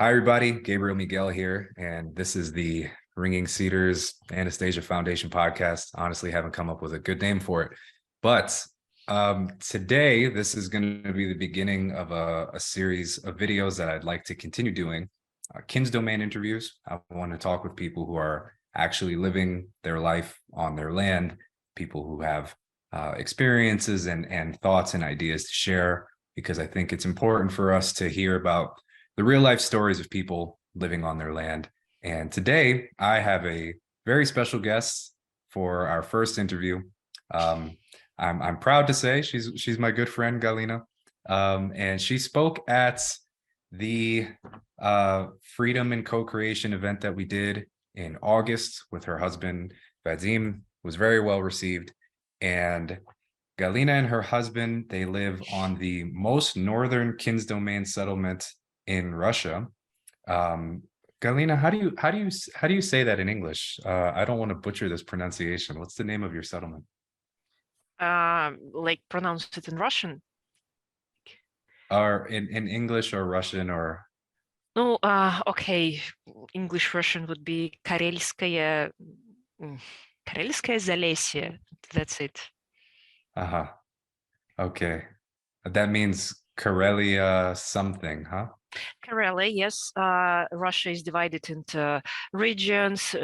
Hi, everybody. Gabriel Miguel here, and this is the Ringing Cedars Anastasia Foundation podcast. Honestly, haven't come up with a good name for it, but today this is going to be the beginning of a series of videos that I'd like to continue doing. Kins domain interviews. I want to talk with people who are actually living their life on their land, people who have experiences and thoughts and ideas to share, because I think it's important for us to hear about the real life stories of people living on their land. And today I have a very special guest for our first interview. I'm proud to say she's my good friend Galina, and she spoke at the Freedom and Co-Creation event that we did in August with her husband Vadim. Was very well received, and Galina and her husband, they live on the most northern Kins domain settlement in Russia. Galina, how do you say that in English? I don't want to butcher this pronunciation. What's the name of your settlement? Like pronounce it in Russian. Or in English or Russian or? No, okay. English Russian would be Karelskoe Zalesie. That's it. Uh-huh. Okay. That means Karelia something, huh? Karelia, yes. Russia is divided into regions.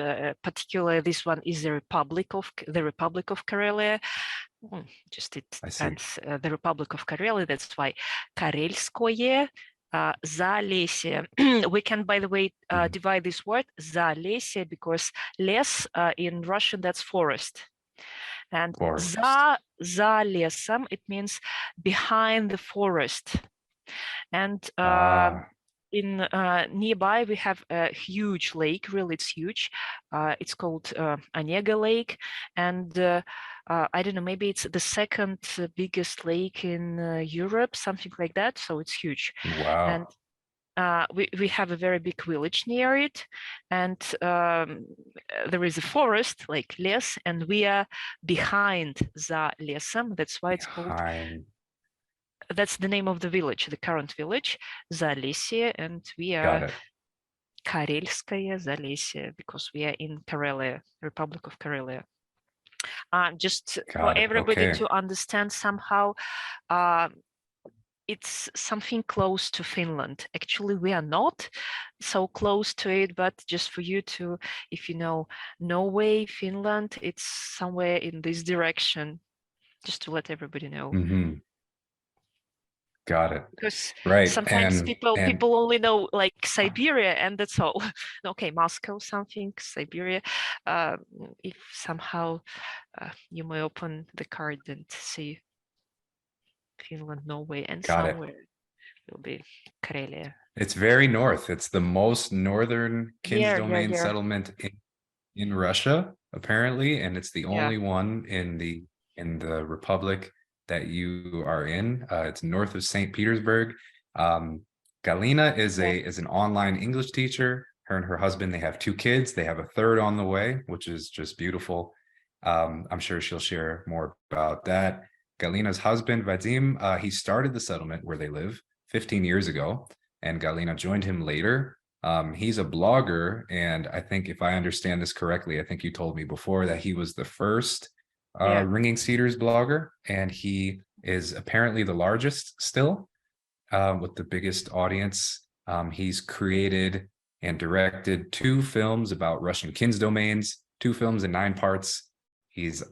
Particularly, this one is the Republic of Karelia. Just it depends. The Republic of Karelia. That's why Karelskoe Zalesie. We can, by the way, divide this word Zalesie because les in Russian that's forest. And za lesam, it means behind the forest. And in nearby we have a huge lake. Really, it's huge. It's called Onega Lake, and I don't know, maybe it's the second biggest lake in Europe, something like that. So it's huge. Wow. And we have a very big village near it, and there is a forest like les, and we are behind za lesam. That's why it's called. That's the name of the village, the current village, Zalesie, and we are Karelskoe Zalesie because we are in Karelia, Republic of Karelia. Just for everybody to understand somehow, it's something close to Finland. Actually, we are not so close to it, but just for you to, if you know Norway, Finland, it's somewhere in this direction, just to let everybody know. Got it. Because right. Sometimes people only know like Siberia and that's all. Okay, Moscow, something, Siberia. If somehow you may open the card and see Finland, Norway, and somewhere will be Karelia. It's very north. It's the most northern Kins domain settlement in Russia, apparently, and it's the only one in the Republic that you are in. It's north of St. Petersburg. Galina is an online English teacher. Her and her husband, they have 2 kids. They have a third on the way, which is just beautiful. I'm sure she'll share more about that. Galina's husband, Vadim, he started the settlement where they live 15 years ago, and Galina joined him later. He's a blogger, and I think if I understand this correctly, I think you told me before that he was the first Ringing Cedars blogger, and he is apparently the largest still, with the biggest audience. He's created and directed 2 films about Russian Kins domains, 2 films in 9 parts. He's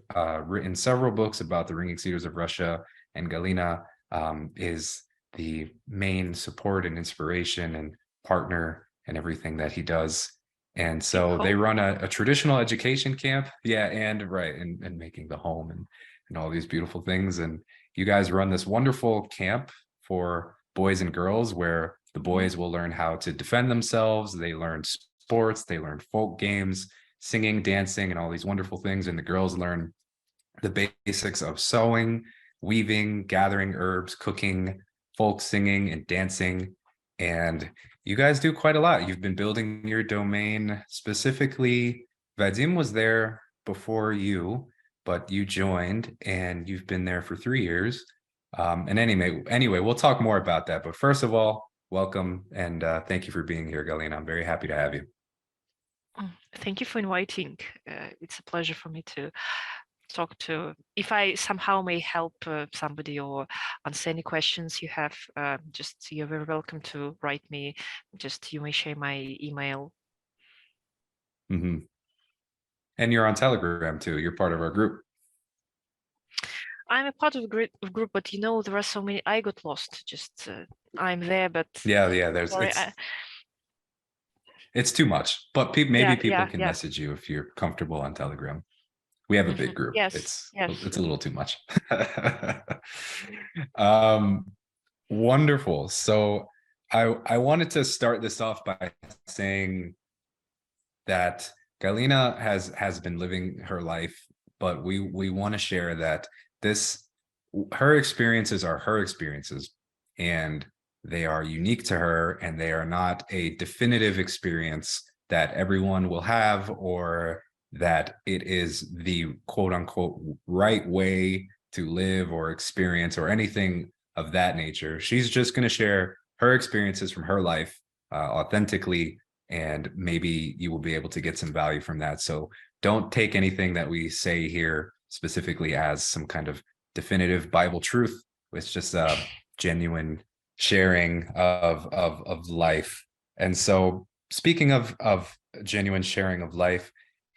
written several books about the Ringing Cedars of Russia, and Galina is the main support and inspiration and partner and everything that he does. And so they run a traditional education camp. And making the home and all these beautiful things. And you guys run this wonderful camp for boys and girls where the boys will learn how to defend themselves. They learn sports, they learn folk games, singing, dancing, and all these wonderful things. And the girls learn the basics of sewing, weaving, gathering herbs, cooking, folk singing, and dancing. And you guys do quite a lot. You've been building your domain. Specifically, Vadim was there before you, but you joined and you've been there for 3 years. And anyway, we'll talk more about that. But first of all, welcome, and thank you for being here, Galina. I'm very happy to have you. Thank you for inviting. It's a pleasure for me to talk to. If I somehow may help somebody or answer any questions you have, just you're very welcome to write me. Just you may share my email. Mm-hmm. And you're on Telegram too. You're part of our group. I'm a part of a group, but you know, there are so many. I got lost. Just I'm there, but yeah. There's sorry, it's too much. But maybe people can message you if you're comfortable on Telegram. We have a big group. Yes, It's yes. a little too much. Wonderful. So I wanted to start this off by saying that Galina has been living her life, but we want to share that her experiences are her experiences, and they are unique to her, and they are not a definitive experience that everyone will have, or that it is the quote unquote right way to live or experience or anything of that nature. She's just going to share her experiences from her life authentically, and maybe you will be able to get some value from that. So don't take anything that we say here specifically as some kind of definitive Bible truth. It's just a genuine sharing of life. And so speaking of genuine sharing of life,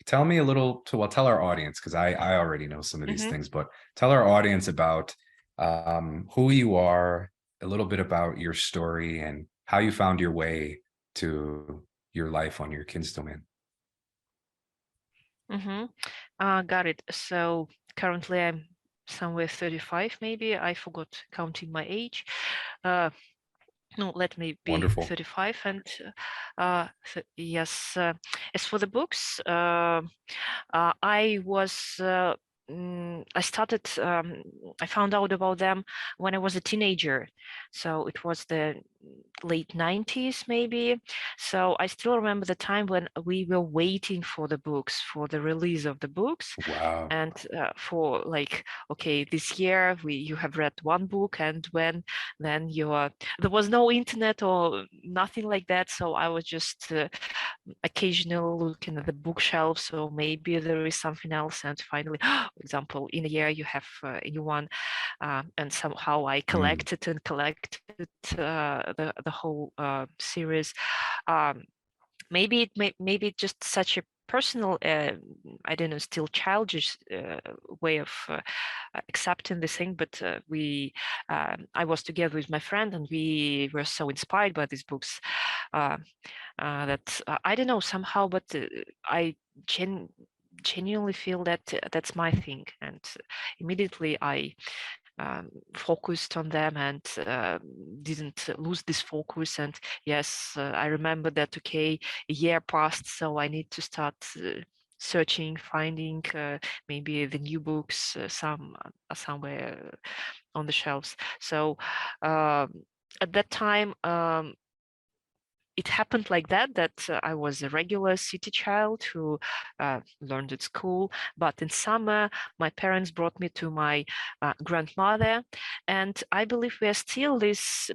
tell me a little tell our audience, because I already know some of these things, but tell our audience about who you are, a little bit about your story, and how you found your way to your life on your kin-domain. Got it. So currently I'm somewhere 35, maybe. I forgot counting my age. No, let me be Wonderful. 35. And yes, as for the books, I found out about them when I was a teenager. So it was the late 90s, maybe. So I still remember the time when we were waiting for the books, for the release of the books. Wow. And for like, okay, this year you have read one book, and then there was no internet or nothing like that. So I was just occasionally looking at the bookshelf, so maybe there is something else. And finally, for example, in a year you have a new one, and somehow I collected the whole series. Maybe maybe just such a personal, I don't know, still childish way of accepting this thing, but I was together with my friend, and we were so inspired by these books that I don't know, somehow, but I genuinely feel that that's my thing, and immediately I focused on them, and didn't lose this focus. And yes, I remember that, okay, a year passed, so I need to start searching, finding maybe the new books somewhere on the shelves. So at that time, it happened like that I was a regular city child who learned at school, but in summer my parents brought me to my grandmother, and I believe we are still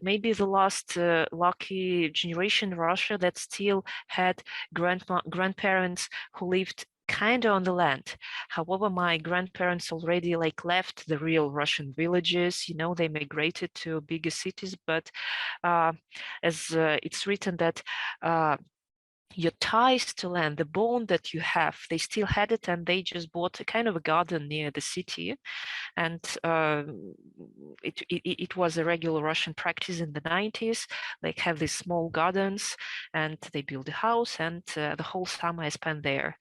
maybe the last lucky generation in Russia that still had grandparents who lived kind of on the land. However, my grandparents already left the real Russian villages. They migrated to bigger cities, but as it's written that your ties to land, the bond that you have, they still had it, and they just bought a kind of a garden near the city. And it was a regular Russian practice in the 90s, have these small gardens, and they build a house, and the whole summer I spent there.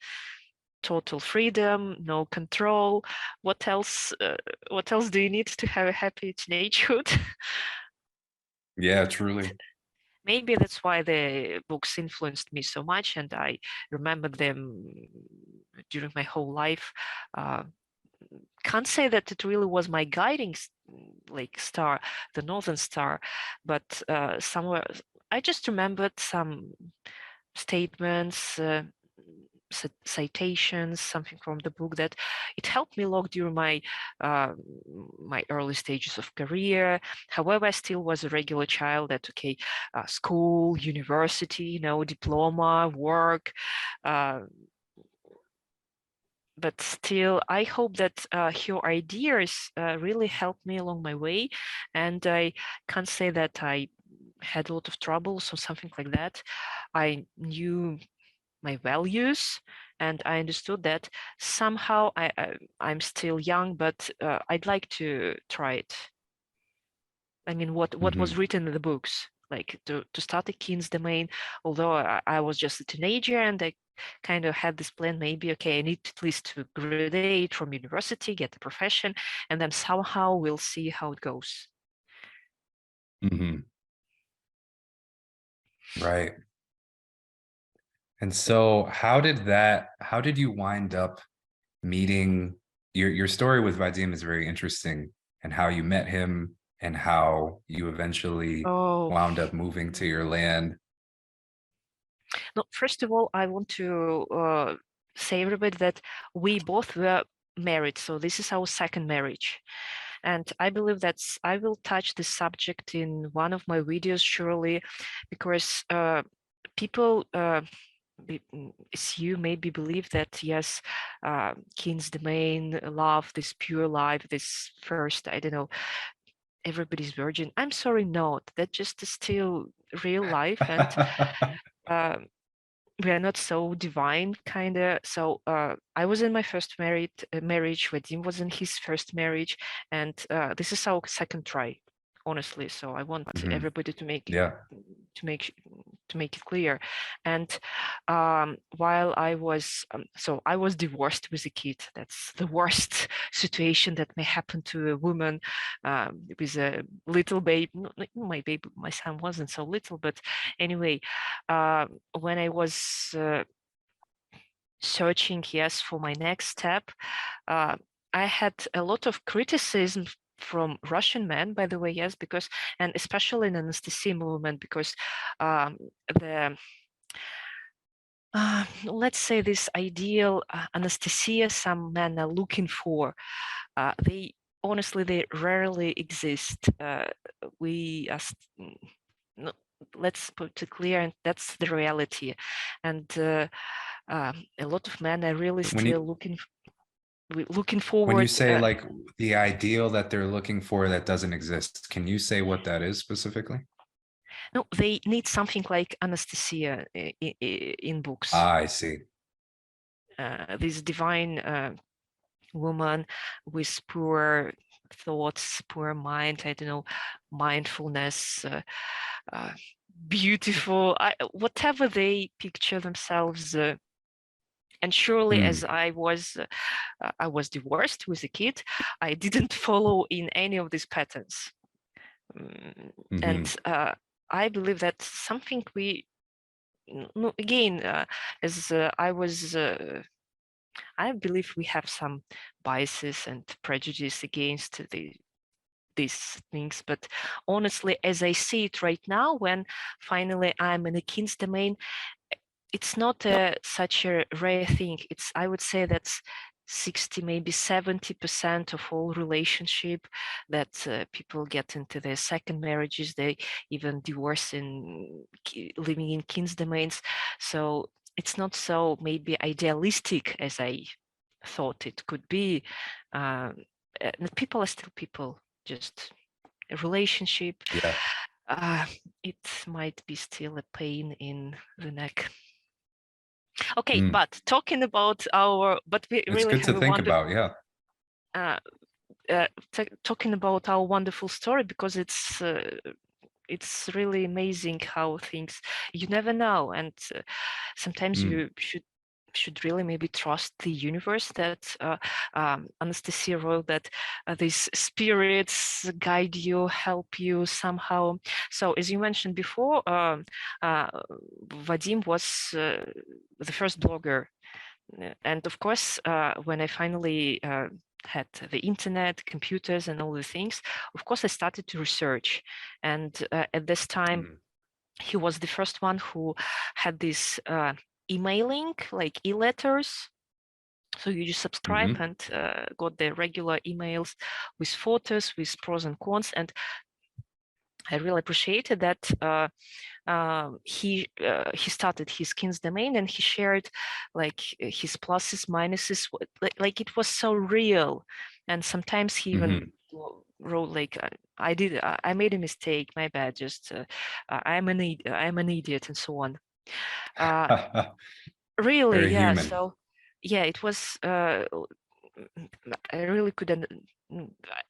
Total freedom, no control. What else do you need to have a happy teenagehood? Yeah, truly. Maybe that's why the books influenced me so much, and I remember them during my whole life. Can't say that it really was my guiding star, the Northern Star, but somewhere I just remembered some statements, citations, something from the book that it helped me a lot during my my early stages of career. However, I still was a regular child that, okay, school, university, you know, diploma, work, but still, I hope that your ideas really helped me along my way. And I can't say that I had a lot of troubles or something like that. I knew my values, and I understood that somehow I'm still young, but I'd like to try it. I mean, what was written in the books, like to start a king's domain, although I was just a teenager and I kind of had this plan, maybe, okay, I need at least to graduate from university, get a profession, and then somehow we'll see how it goes. Right. And so how did you wind up meeting, your story with Vadim is very interesting, and how you met him and how you eventually wound up moving to your land. No, first of all, I want to say everybody that we both were married. So this is our second marriage. And I believe that I will touch this subject in one of my videos, surely, because people you maybe believe that, yes, king's domain, love, this pure life, this first, I don't know, everybody's virgin. I'm sorry, not. That just is still real life, and we are not so divine, kind of. So I was in my first marriage. Vadim was in his first marriage, and this is our second try, honestly. So I want everybody to make to make it clear. And while I was so I was divorced with a kid. That's the worst situation that may happen to a woman with a little baby. My son wasn't so little, but anyway, when I was searching, yes, for my next step, I had a lot of criticism from Russian men, by the way, yes, because, and especially in Anastasia movement, because let's say this ideal Anastasia some men are looking for, they honestly, they rarely exist. We no, let's put it clear, and that's the reality. And a lot of men are really still looking forward. When you say like the ideal that they're looking for that doesn't exist, can you say what that is specifically? No, they need something like Anastasia in books. I see. This divine woman with poor thoughts, poor mind, I don't know, mindfulness, beautiful, whatever they picture themselves. And surely, as I was divorced with a kid, I didn't follow in any of these patterns. And I believe that something we, again, as I believe we have some biases and prejudice against these things, but honestly, as I see it right now, when finally I'm in a king's domain, it's not such a rare thing. It's, I would say that's 60, maybe 70% of all relationship that people get into their second marriages. They even divorce in living in king's domains. So it's not so maybe idealistic as I thought it could be. People are still people, just a relationship. It might be still a pain in the neck. Okay, but talking about our, but we it's really good have to think about, yeah. Talking about our wonderful story, because it's really amazing how things, you never know, and sometimes you should really maybe trust the universe that Anastasia wrote that these spirits guide you, help you somehow. So as you mentioned before, Vadim was the first blogger. And of course, when I finally had the internet, computers, and all the things, of course, I started to research. And at this time, he was the first one who had this emailing, like e-letters. So you just subscribe and got the regular emails with photos, with pros and cons. And I really appreciated that he started his Kin's domain, and he shared like his pluses, minuses, like it was so real. And sometimes he even wrote like, I made a mistake, my bad, just I'm an idiot, and so on. Really, Very yeah. human. So yeah, it was I really couldn't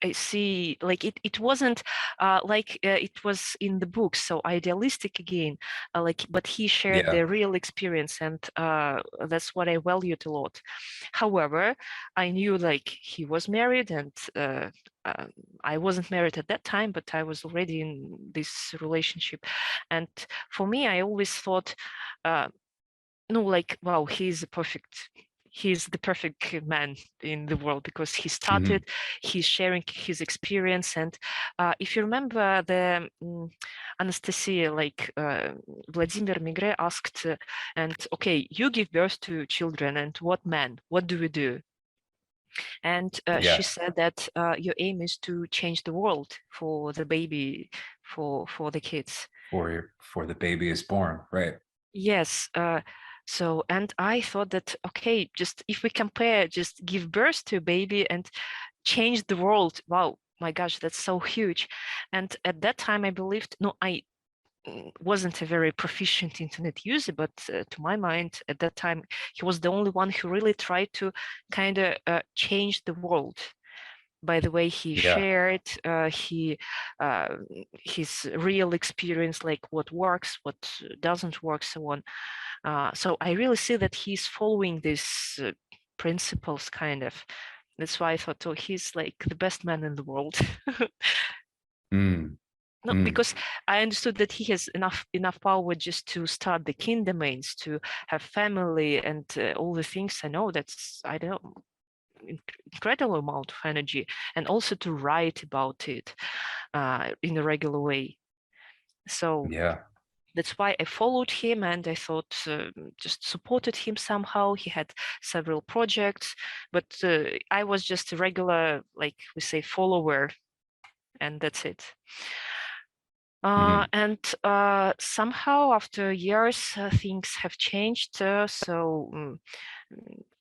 I see, like it wasn't like it was in the books, so idealistic again, like, but he shared the real experience, and that's what I valued a lot. However, I knew like he was married, and I wasn't married at that time, but I was already in this relationship. And for me, I always thought, no, like, wow, he's the perfect man in the world, because he started, he's sharing his experience. And if you remember the Anastasia, like Vladimir Migre asked, and okay, you give birth to children, and what do we do? And she said that your aim is to change the world for the baby, for the kids. For the baby is born, right? Yes. So, and I thought that, okay, just if we compare, just give birth to a baby and change the world, wow, my gosh, that's so huge. And at that time I believed, no, I wasn't a very proficient internet user, but to my mind at that time, he was the only one who really tried to kind of change the world by the way he shared his real experience, like what works, what doesn't work, so on. So I really see that he's following these principles, kind of. That's why I thought, oh, he's like the best man in the world. No, because I understood that he has enough power just to start the kin domains, to have family, and all the things. I know that's, I don't know, incredible amount of energy, and also to write about it in a regular way. So that's why I followed him, and I thought just supported him somehow. He had several projects, but I was just a regular, like we say, follower, and that's it. And somehow after years, things have changed. So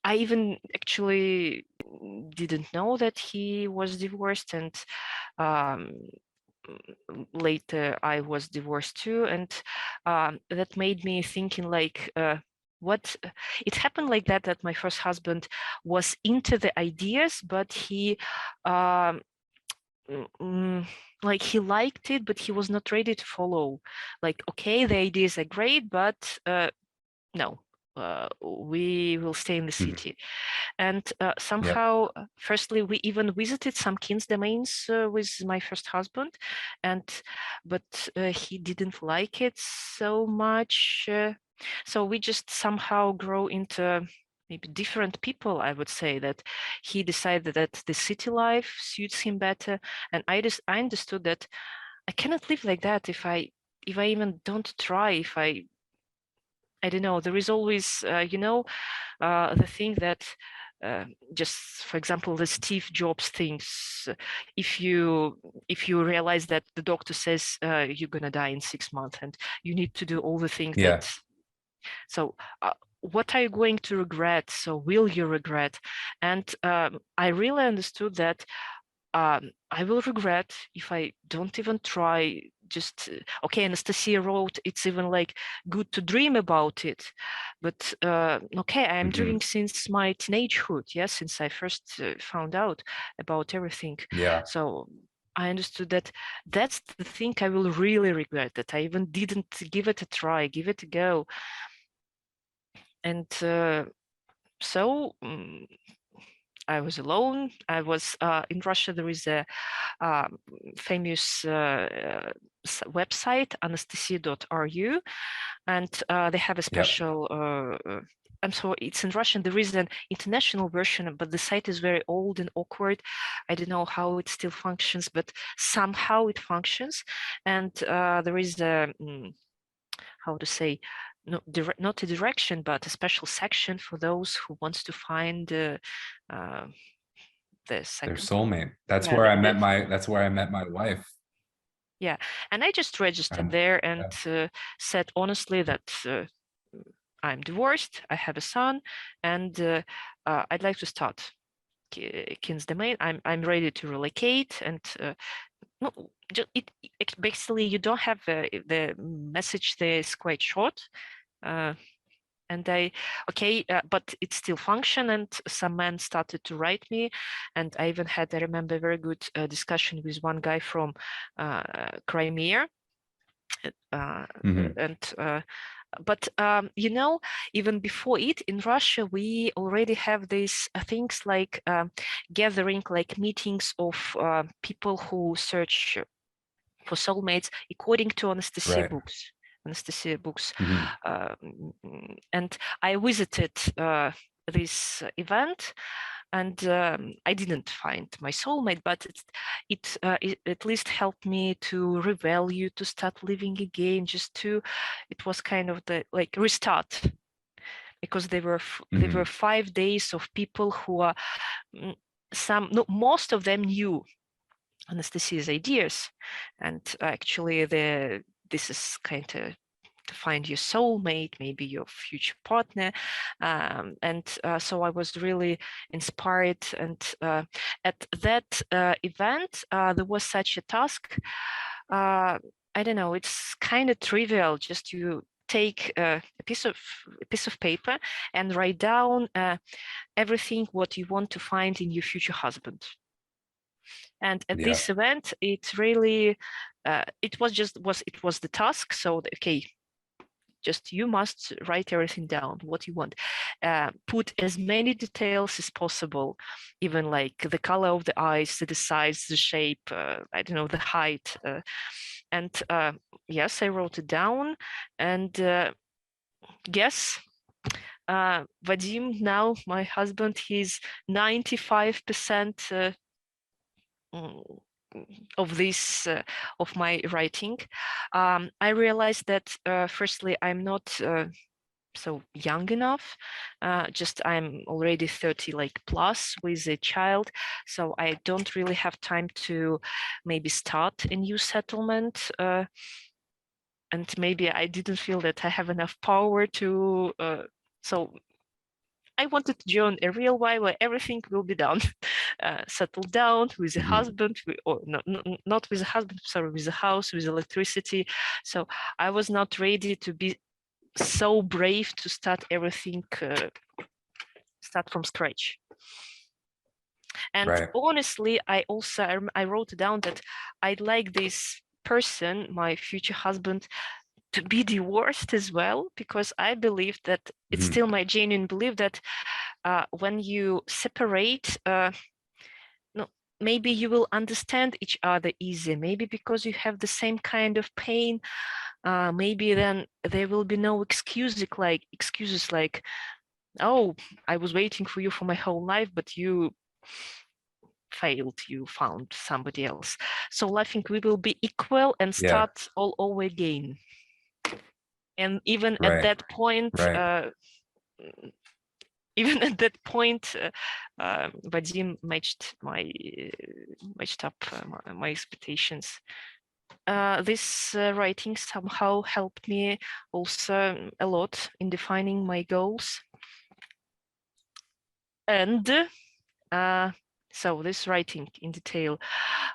I even actually didn't know that he was divorced, and later I was divorced too. And that made me thinking like, what it happened like that my first husband was into the ideas, but he like he liked it, but he was not ready to follow. Like, okay, the ideas are great, but no, we will stay in the city. And somehow, firstly, we even visited some Kin's domains with my first husband, but he didn't like it so much. So we just somehow grow into maybe different people. I would say that he decided that the city life suits him better, and I understood that I cannot live like that if I even don't try. If I don't know, there is always the thing that just for example, the Steve Jobs things, if you realize that the doctor says you're gonna die in 6 months, and you need to do all the things that, so what are you going to regret? So will you regret? And I really understood that I will regret if I don't even try. Just okay, Anastasia wrote it's even like good to dream about it, but okay, I'm dreaming since my teenagehood, since I first found out about everything. So I understood that that's the thing I will really regret, that I even didn't give it a try, give it a go. And so I was alone. I was in Russia. There is a famous website, anastasia.ru, and they have a special. I'm sorry, it's in Russian. There is an international version, but the site is very old and awkward. I don't know how it still functions, but somehow it functions. And there is a how to say, not a direction, but a special section for those who wants to find the their second soulmate. That's where I met my wife. Yeah, and I just registered there and said honestly that I'm divorced, I have a son, and I'd like to start 𝚑𝚤𝚝𝚜. I'm ready to relocate, and no, it basically you don't have the message there is quite short. And but it still functioned, and some men started to write me, and I even had, I remember, a very good discussion with one guy from Crimea, but you know, even before it, in Russia, we already have these things like gathering, like meetings of people who search for soulmates according to Anastasia books. And I visited this event, and I didn't find my soulmate, but it at least helped me to revalue, to start living again, it was kind of the like restart, because there were 5 days of people who are most of them knew Anastasia's ideas, and actually this is kind of to find your soulmate, maybe your future partner, so I was really inspired. And at that event, there was such a task. I don't know, it's kind of trivial. Just you take a piece of paper and write down everything what you want to find in your future husband. And at this event, it really, it was the task. So, okay, just you must write everything down, what you want. Put as many details as possible, even like the color of the eyes, the size, the shape, I don't know, the height. And yes, I wrote it down. And guess, Vadim, now my husband, he's 95% of this of my writing. I realized that firstly, I'm not so young enough. Just I'm already 30 like plus with a child, so I don't really have time to maybe start a new settlement, and maybe I didn't feel that I have enough power to so I wanted to join a real way where everything will be done, settled down with a husband, or not with a husband, sorry, with a house, with electricity. So I was not ready to be so brave to start everything, start from scratch. And honestly, I wrote down that I'd like this person, my future husband, to be divorced as well, because I believe that it's still my genuine belief that when you separate, maybe you will understand each other easier, maybe because you have the same kind of pain, maybe then there will be no excuses like, oh, I was waiting for you for my whole life, but you failed, you found somebody else. So I think we will be equal and start all over again. And even at that point, Vadim matched up my expectations. This writing somehow helped me also a lot in defining my goals. And so this writing in detail,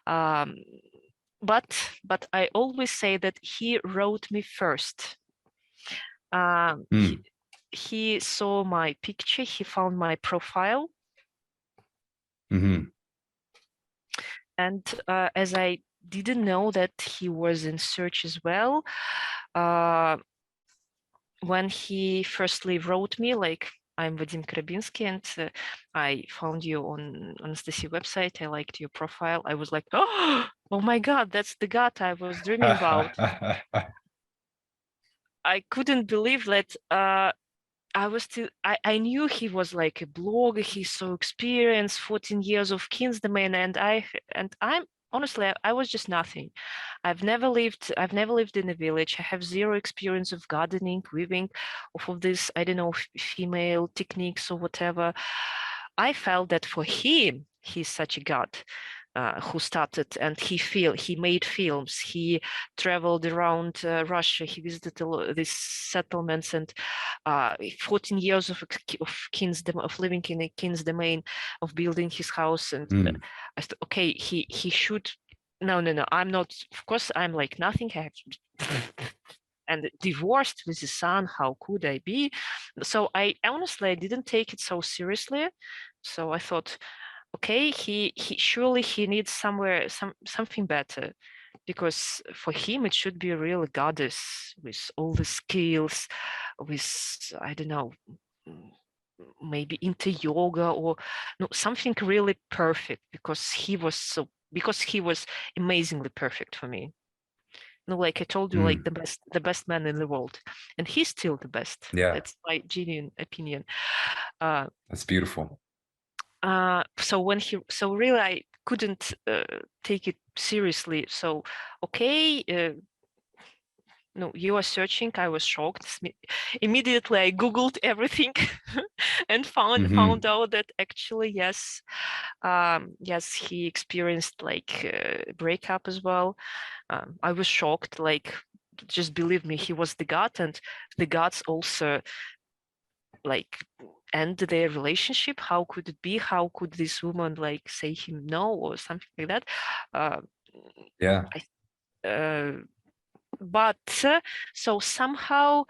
but I always say that he wrote me first. He saw my picture, he found my profile. And as I didn't know that he was in search as well, when he firstly wrote me, like, I'm Vadim Karabinskaya, and I found you on Anastasia website, I liked your profile, I was like, oh my God, that's the God I was dreaming about. I couldn't believe that. I knew he was like a blogger, he's so experienced, 14 years of 𝚑𝚤𝚝𝚜, and honestly, I was just nothing. I've never lived in a village. I have zero experience of gardening, weaving, of this, I don't know, female techniques or whatever. I felt that for him, he's such a god. Who started, and he made films. He traveled around Russia. He visited these settlements, and 14 years of living in a king's domain, of building his house. And I thought, okay, he should. No, I'm not. Of course, I'm like nothing. I have and divorced with his son. How could I be? So I honestly, I didn't take it so seriously. So I thought, okay, he surely he needs something better, because for him it should be a real goddess with all the skills, with, I don't know, maybe into yoga or no, something really perfect, because he was amazingly perfect for me. No, like I told you, like the best man in the world, and he's still the best. Yeah, that's my genuine opinion. That's beautiful. So really I couldn't take it seriously. So okay, no, you are searching. I was shocked. Immediately I googled everything and found out that actually yes, yes, he experienced like breakup as well. I was shocked. Like, just believe me, he was the god, and the gods also like end their relationship. How could it be? How could this woman like say him no or something like that? Yeah. But so somehow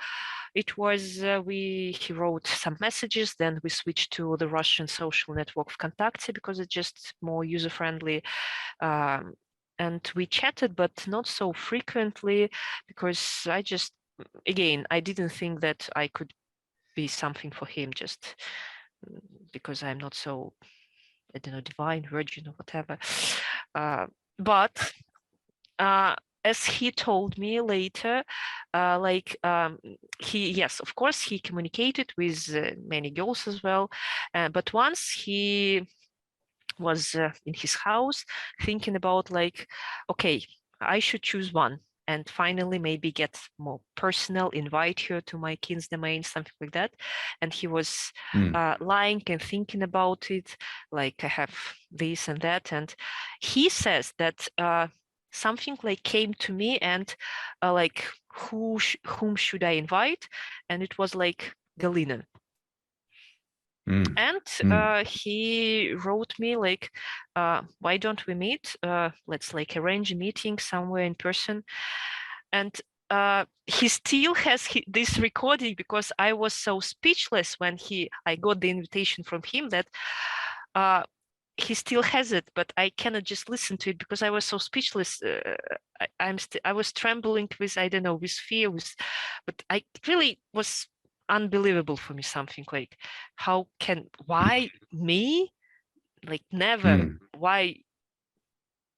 it was he wrote some messages, then we switched to the Russian social network ВКонтакте because it's just more user-friendly, and we chatted, but not so frequently, because I didn't think that I could be something for him, just because I'm not so, I don't know, divine, virgin or whatever. But as he told me later, yes, of course, he communicated with many girls as well. But once he was in his house thinking about like, okay, I should choose one, and finally maybe get more personal, invite her to my king's domain, something like that. And he was lying and thinking about it, like, I have this and that. And he says that something like came to me, and like, whom should I invite? And it was like Galina. And he wrote me like, why don't we meet? Let's like arrange a meeting somewhere in person. And he still has this recording, because I was so speechless when I got the invitation from him, that he still has it, but I cannot just listen to it because I was so speechless. I was trembling with, I don't know, with fear, but I really was unbelievable for me, something like, why me? Like, never. Why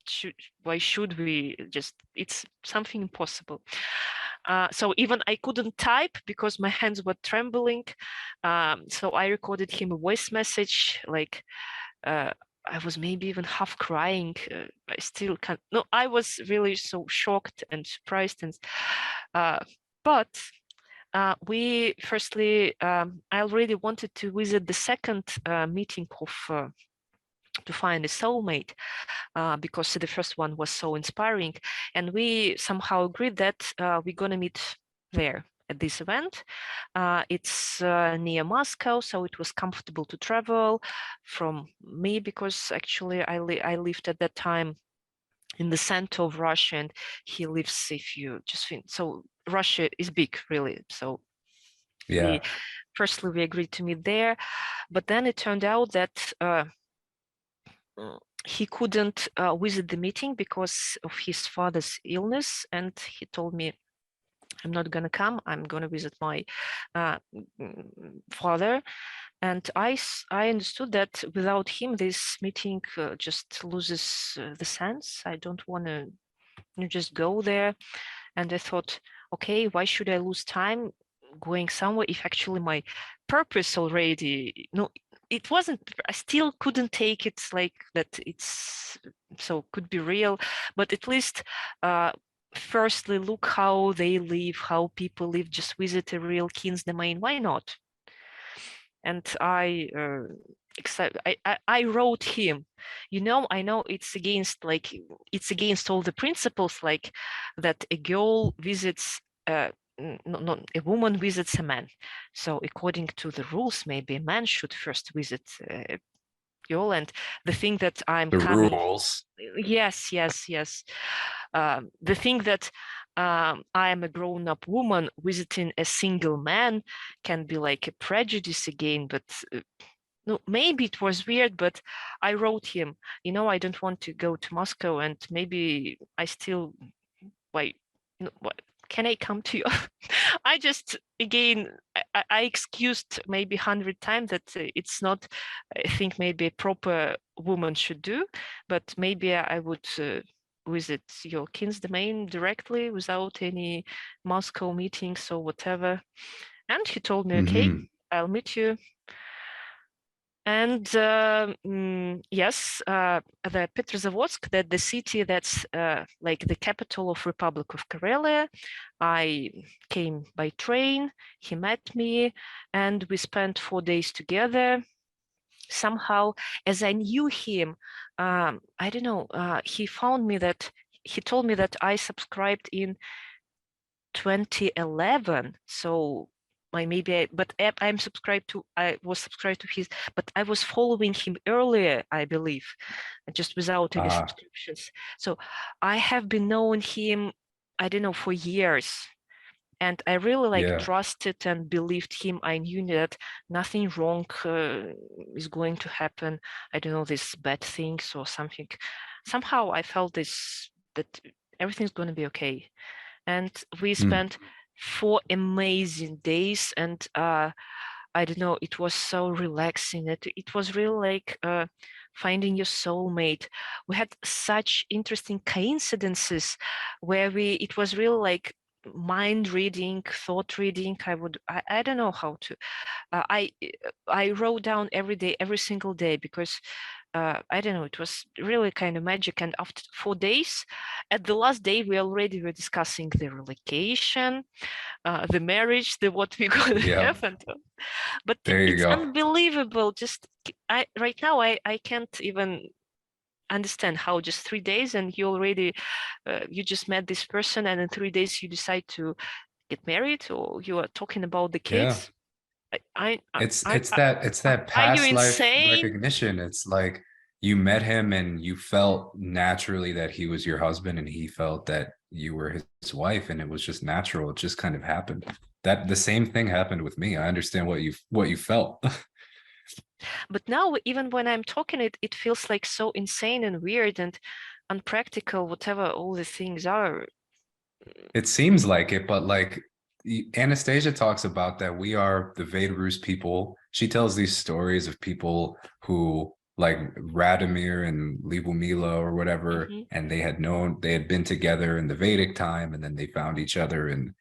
should we just, it's something impossible. So even I couldn't type because my hands were trembling. So I recorded him a voice message, like, I was maybe even half crying. I still can't. No, I was really so shocked and surprised. And but we firstly, I already wanted to visit the second meeting of to find a soulmate, because the first one was so inspiring, and we somehow agreed that we're gonna meet there at this event. It's near Moscow, so it was comfortable to travel from me, because actually I lived at that time in the center of Russia, and he lives, if you just think, so Russia is big, really. So yeah, we agreed to meet there, but then it turned out that he couldn't visit the meeting because of his father's illness, and he told me, I'm not gonna come, I'm gonna visit my father. And I understood that without him this meeting just loses the sense. I don't want to just go there. And I thought, okay, why should I lose time going somewhere if actually my purpose already, no, it wasn't, I still couldn't take it like that it's so could be real, but at least firstly look how they live, how people live, just visit a real king's domain, why not? And I wrote him, I know it's against all the principles, like that a girl visits no, a woman visits a man. So according to the rules, maybe a man should first visit a girl. And the thing that I'm the coming, rules. yes. The thing that I am a grown-up woman visiting a single man can be like a prejudice again, but no, maybe it was weird, but I wrote him, I don't want to go to Moscow, and maybe I still, why, can I come to you? I just, again, I excused maybe 100 times that it's not, I think maybe a proper woman should do, but maybe I would visit your king's domain directly without any Moscow meetings or whatever. And he told me, okay, I'll meet you. And yes, the Petrozavodsk, that the city that's like the capital of Republic of Karelia, I came by train, he met me, and we spent 4 days together. Somehow, as I knew him, I don't know, he told me that I subscribed in 2011, so I was subscribed to his, but I was following him earlier, I believe, just without any subscriptions. So I have been knowing him, I don't know, for years. And I really trusted and believed him. I knew that nothing wrong is going to happen. I don't know, these bad things or something. Somehow I felt that everything's going to be okay. And we spent 4 amazing days, and I don't know, it was so relaxing. It was really like finding your soulmate. We had such interesting coincidences where it was really like mind reading, thought reading. I don't know how to. I wrote down every day, every single day, because I don't know, it was really kind of magic. And after 4 days, at the last day, we already were discussing the relocation, the marriage, what we're going to have. And, but it's unbelievable. Just right now, I can't even understand how just 3 days and you already, you just met this person, and in 3 days you decide to get married, or you are talking about the kids. It's that past life recognition. It's like you met him and you felt naturally that he was your husband, and he felt that you were his wife, and it was just natural. It just kind of happened. That the same thing happened with me. I understand what you felt. But now, even when I'm talking, it feels like so insane and weird and unpractical, whatever all the things are. It seems like it, but like Anastasia talks about that we are the 𝚑𝚑𝚒 people. She tells these stories of people who, like Radomir and Lyubomila or whatever, and they had been together in the Vedic time, and then they found each other in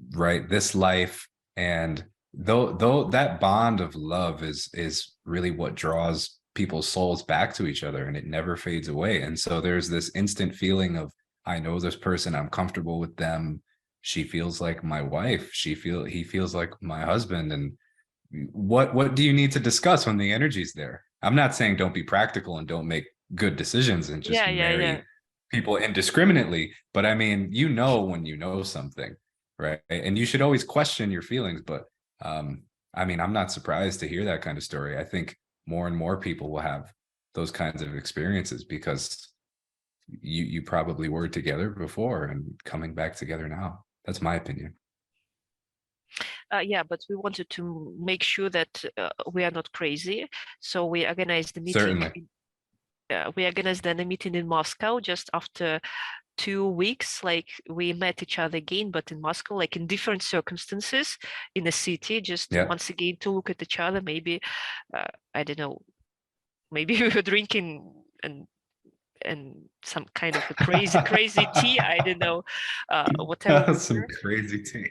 this life. And though that bond of love is really what draws people's souls back to each other, and it never fades away. And so there's this instant feeling of, I know this person, I'm comfortable with them, she feels like my wife, he feels like my husband. And what do you need to discuss when the energy's there? I'm not saying don't be practical and don't make good decisions and just marry people indiscriminately, but I mean, when you know something, right? And you should always question your feelings. But I mean, I'm not surprised to hear that kind of story. I think more and more people will have those kinds of experiences because you probably were together before and coming back together now. That's my opinion. Yeah, but we wanted to make sure that we are not crazy, so we organized the meeting. Certainly. We organized then a meeting in Moscow just after 2 weeks. Like, we met each other again, but in Moscow, like in different circumstances in the city, just once again to look at each other. Maybe I don't know, maybe we were drinking and some kind of a crazy tea, I don't know, whatever. Some crazy tea.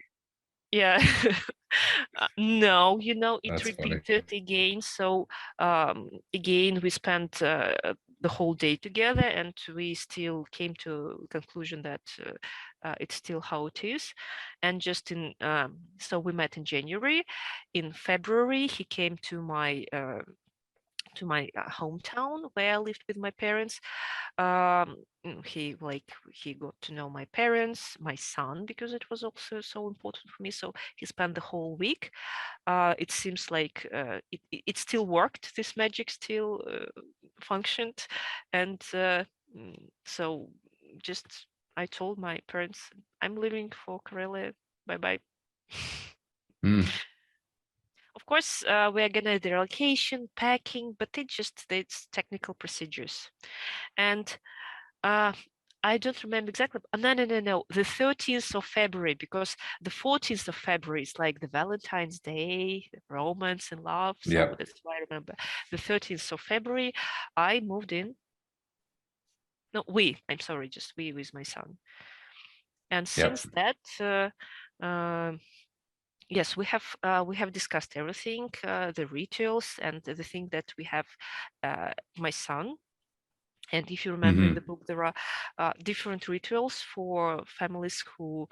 Yeah. No, you know, it That's funny. repeated again. So again, we spent the whole day together, and we still came to conclusion that it's still how it is. And just in so we met in January. In February, he came to my hometown where I lived with my parents. He got to know my parents, my son, because it was also so important for me. So he spent the whole week. It seems like it still worked. This magic still functioned, and so just I told my parents, I'm leaving for Karelia. Bye bye. Mm. Of course, we're gonna the relocation, packing, but it's technical procedures. And I don't remember exactly. No. The 13th of February, because the 14th of February is like the Valentine's Day, romance and love. So Yep. that's why I remember. The 13th of February, I moved in. No, I'm sorry, just we with my son. And Yep. since that, yes, we have discussed everything, the rituals and the thing that we have my son. And if you remember in the book, there are different rituals for families who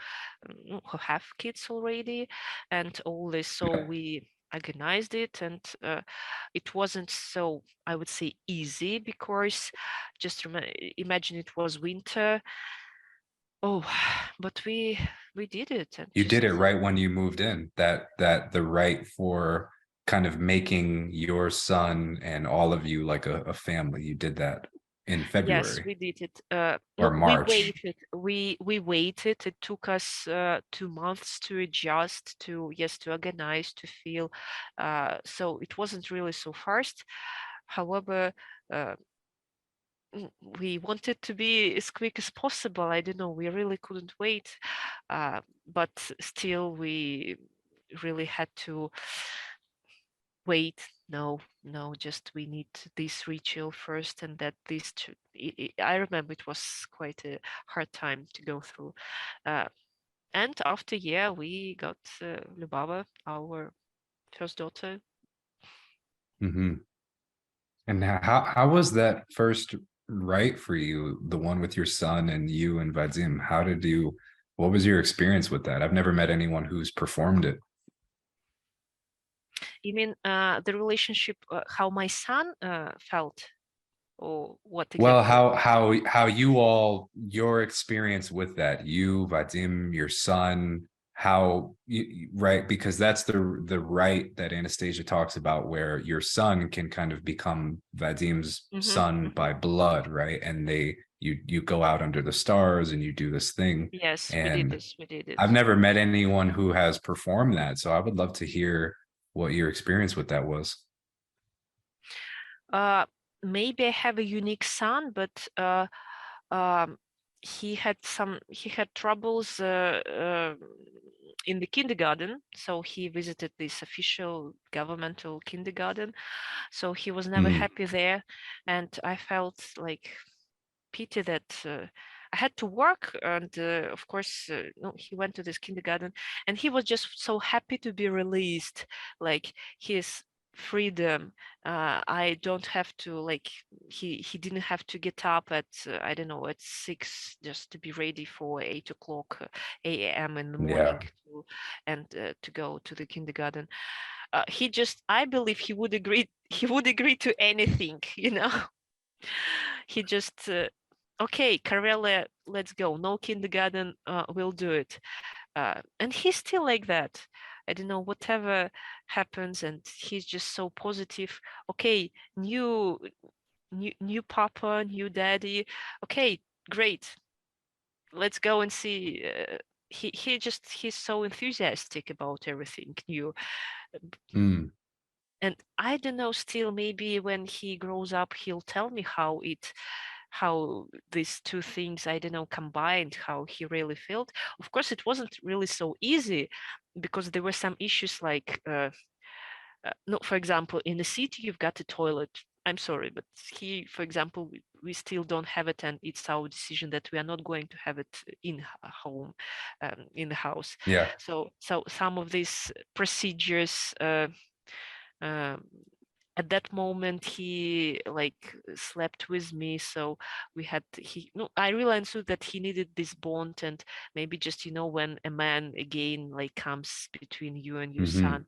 have kids already, and all this. So Yep. we organized it, and it wasn't so, I would say, easy, because just imagine it was winter. Oh, but we did it, and You did just it right when you moved in. That the right for kind of making your son and all of you like a family. You did that in yes, February we did it. or No, we March. waited. We waited. It took us 2 months to adjust, to organize, to feel. So it wasn't really so fast. However, uh, we wanted to be as quick as possible. I don't know. We really couldn't wait, but still, we really had to wait. No, just we need this ritual first, and that this I remember it was quite a hard time to go through. And after a year, we got Lubava, our first daughter. Mm-hmm. And how was that first right for you, the one with your son and you and Vadim? What was your experience with that? I've never met anyone who's performed it. You mean the relationship, how my son felt, or what Well, exactly? how you all, your experience with that, you, Vadim, your son, right, because that's the right that Anastasia talks about, where your son can kind of become Vadim's son by blood, right? And you go out under the stars and you do this thing. Yes, we did And this. We did I've it. never met anyone who has performed that. So I would love to hear what your experience with that was. Maybe I have a unique son, but um, he had troubles in the kindergarten. So he visited this official governmental kindergarten. So he was never Mm, happy there, and I felt like pity that I had to work, and of course, no, he went to this kindergarten, and he was just so happy to be released, like his freedom. I don't have to, like, he didn't have to get up at I don't know, at 6 just to be ready for 8 o'clock a.m. in the morning yeah. to go to the kindergarten. I believe he would agree. He would agree to anything, you know. He just okay, Karelia, let's go. No kindergarten, we'll do it. And he's still like that. I don't know, whatever happens, and he's just so positive. Okay, new papa, new daddy. Okay, great. Let's go and see. He's so enthusiastic about everything new. Mm, And I don't know, still maybe when he grows up, he'll tell me how these two things, I don't know, combined, how he really felt. Of course, it wasn't really so easy, because there were some issues like no, for example, in the city you've got a toilet. I'm sorry, but he, for example, we still don't have it, and it's our decision that we are not going to have it in home, in the house. Yeah. So some of these procedures, at that moment he like slept with me, so we had I really understood that he needed this bond, and maybe just, you know, when a man again like comes between you and your son,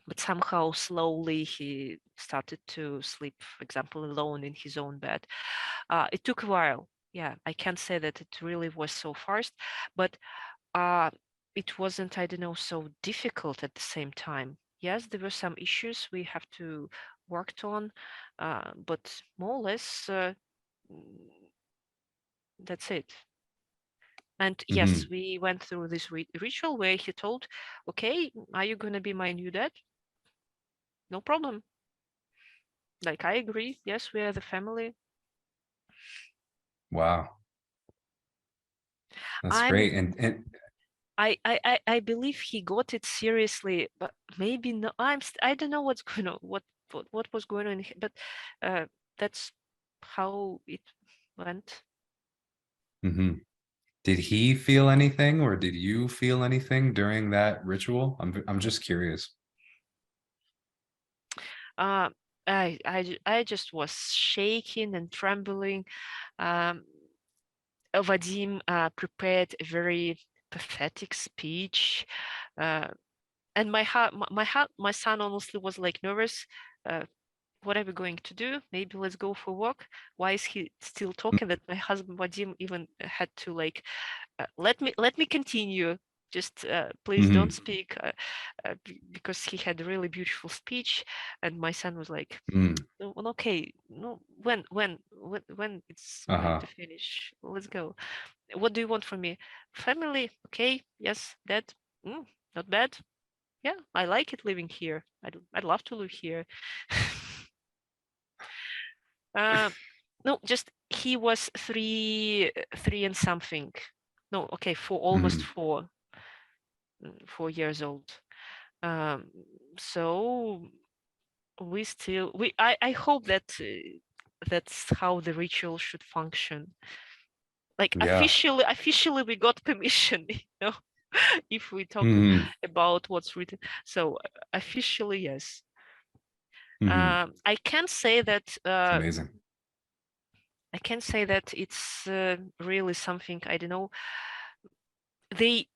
but somehow slowly he started to sleep, for example, alone in his own bed. It took a while. Yeah, I can't say that it really was so fast, but it wasn't, I don't know, so difficult at the same time. Yes, there were some issues we have to work on, but more or less that's it. And yes, we went through this ritual where he told, okay, are you going to be my new dad? No problem. Like, I agree. Yes, we are the family. Wow. That's great. And I believe he got it seriously, but maybe no. I don't know what's going on, what was going on, but that's how it went. Did he feel anything, or did you feel anything during that ritual? I'm just curious. I just was shaking and trembling. Vadim prepared a very pathetic speech, and my son honestly was like nervous. What are we going to do? Maybe let's go for a walk. Why is he still talking? That my husband Vadim even had to like, let me continue. Just please don't speak, because he had a really beautiful speech, and my son was like, "No, well, okay, no, when it's going to finish? Let's go. What do you want from me? Family, okay, yes, that, not bad. Yeah, I like it living here. I'd love to live here." No, just he was three and something. No, okay, almost 4 years old. So I hope that that's how the ritual should function. Like, officially we got permission, you know, if we talk about what's written. So officially, yes. I can say that Amazing. I can say that it's really something, I don't know, they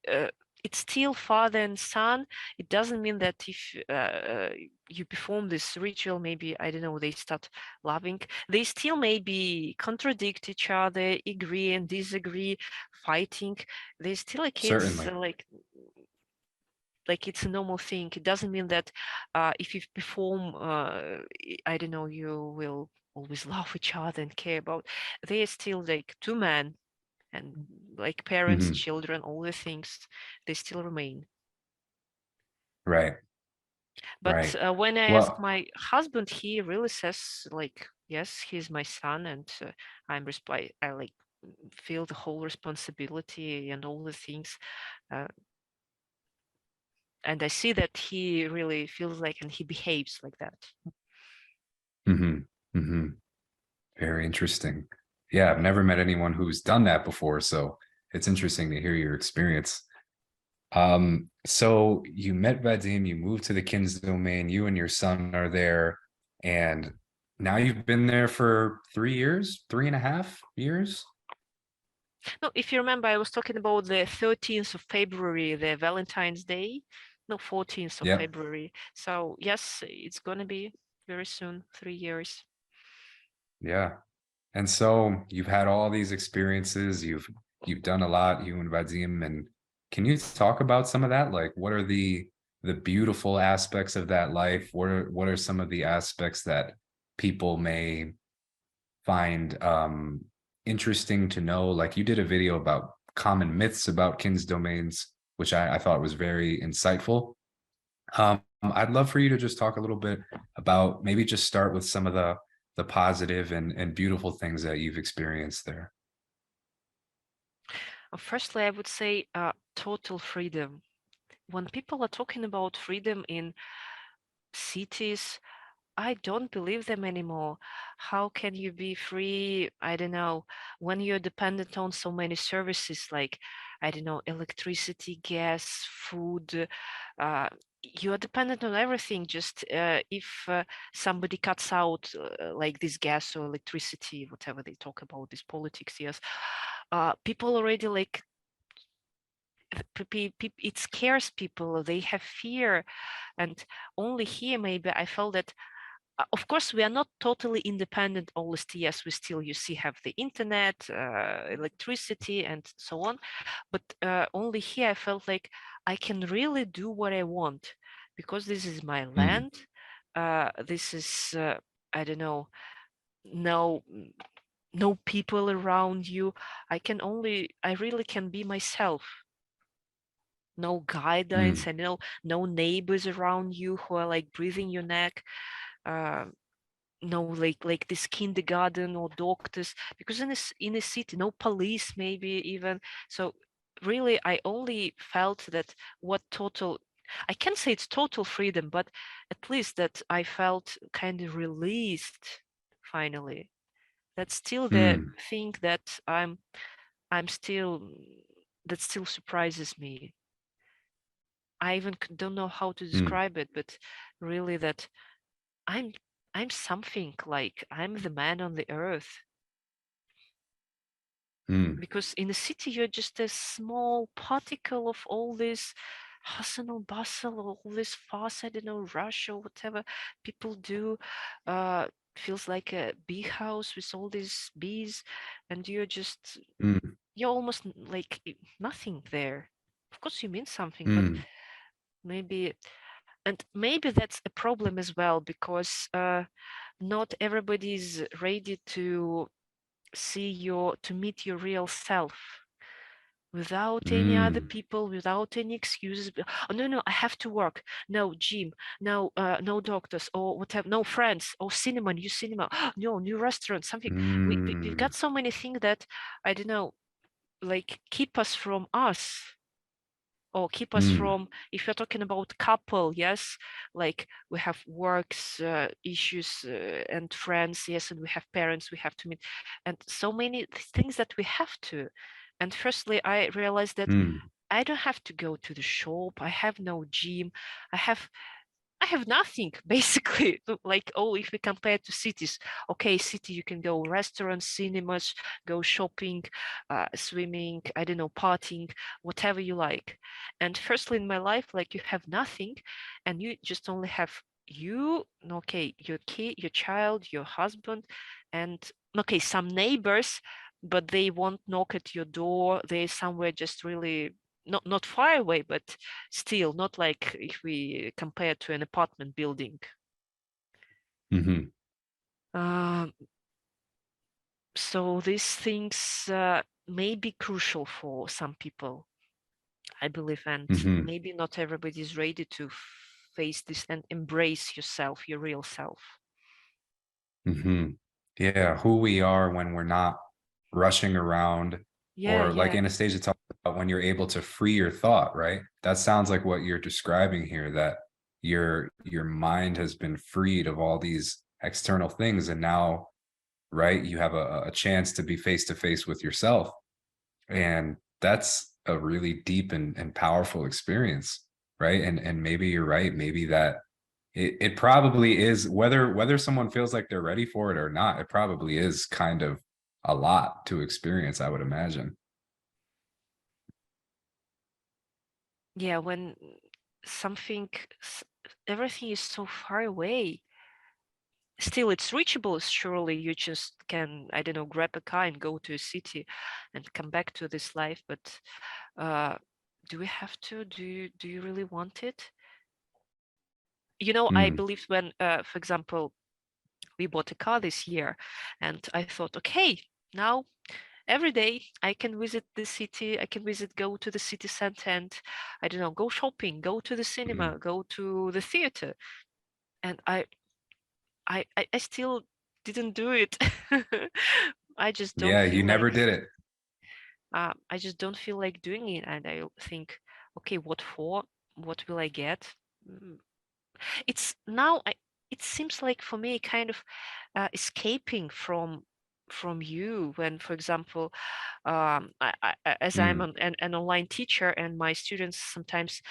it's still father and son. It doesn't mean that if you perform this ritual, maybe, I don't know, they start loving. They still maybe contradict each other, agree and disagree, fighting. They still like kids, like it's a normal thing. It doesn't mean that if you perform, I don't know, you will always love each other and care about. They are still like two men, and like parents, children, all the things, they still remain. Right. But when I ask my husband, he really says like, yes, he's my son, and I like feel the whole responsibility and all the things. And I see that he really feels like, and he behaves like that. Very interesting. Yeah, I've never met anyone who's done that before, so it's interesting to hear your experience. So you met Vadim, you moved to the Kins domain, you and your son are there, and now you've been there for 3 years, 3.5 years. No, if you remember, I was talking about the 13th of February, the Valentine's Day. No, 14th of February. So yes, it's gonna be very soon, 3 years. Yeah. And so you've had all these experiences, you've done a lot, you and Vadim, and can you talk about some of that? Like, what are the beautiful aspects of that life? What are some of the aspects that people may find interesting to know? Like, you did a video about common myths about Kins domains, which I thought was very insightful. I'd love for you to just talk a little bit about, maybe just start with some of the positive and beautiful things that you've experienced there. Firstly, I would say total freedom. When people are talking about freedom in cities, I don't believe them anymore. How can you be free? I don't know, when you're dependent on so many services like, I don't know, electricity, gas, food. You are dependent on everything. Just if somebody cuts out like this gas or electricity, whatever they talk about, this politics, yes, people already like, it scares people. They have fear, and only here maybe I felt that. Of course, we are not totally independent. Always, yes, we still, you see, have the internet, electricity, and so on. But only here I felt like I can really do what I want, because this is my land. This is, I don't know, no people around you. I really can be myself. No guidelines, and no neighbors around you who are like breathing your neck. No, like this kindergarten or doctors, because in a city, no police maybe even. So really, I only felt that I can't say it's total freedom, but at least that I felt kind of released finally. That's still the thing that I'm still, that still surprises me. I even don't know how to describe it, but really that I'm something like, I'm the man on the earth. Because in the city, you're just a small particle of all this hustle and bustle, all this fuss, I don't know, rush or whatever people do. Feels like a bee house with all these bees, and you're almost like nothing there. Of course, you mean something, but maybe that's a problem as well, because not everybody is ready to meet your real self without any other people, without any excuses. Oh, no, I have to work. No gym, no doctors or whatever, no friends, or cinema, new cinema, no new restaurant, something. We've got so many things that, I don't know, like keep us from us, or keep us from, if you're talking about couple, yes, like we have works issues and friends, yes, and we have parents we have to meet, and so many things that we have to. And firstly, I realized that I don't have to go to the shop, I have no gym, I have nothing basically. Like, oh, if we compare to cities, okay, city, you can go restaurants, cinemas, go shopping, swimming, I don't know, partying, whatever you like. And firstly, in my life, like, you have nothing, and you just only have you, okay, your kid, your child, your husband, and okay, some neighbors, but they won't knock at your door. They're somewhere just really not far away, but still not like if we compare to an apartment building. So these things may be crucial for some people, I believe, and maybe not everybody is ready to face this and embrace yourself, your real self. Yeah, who we are when we're not rushing around, or like Anastasia talked about, when you're able to free your thought, right? That sounds like what you're describing here, that your mind has been freed of all these external things, and now, right, you have a chance to be face to face with yourself. And that's a really deep and powerful experience, right? And maybe you're right, maybe that it probably is, whether someone feels like they're ready for it or not, it probably is kind of a lot to experience, I would imagine. Yeah, when everything is so far away, still it's reachable. Surely you just can, I don't know, grab a car and go to a city and come back to this life. But do we have to? Do you really want it? You know, I believe when, for example, we bought a car this year, and I thought, okay, now every day I can visit the city, I can go to the city center, and I don't know, go shopping, go to the cinema, go to the theater. And I still didn't do it. I just don't Yeah, you feel never like, did it. I just don't feel like doing it. And I think, okay, what for? What will I get? It's now it seems like for me kind of escaping from you when, for example, as I'm an online teacher and my students sometimes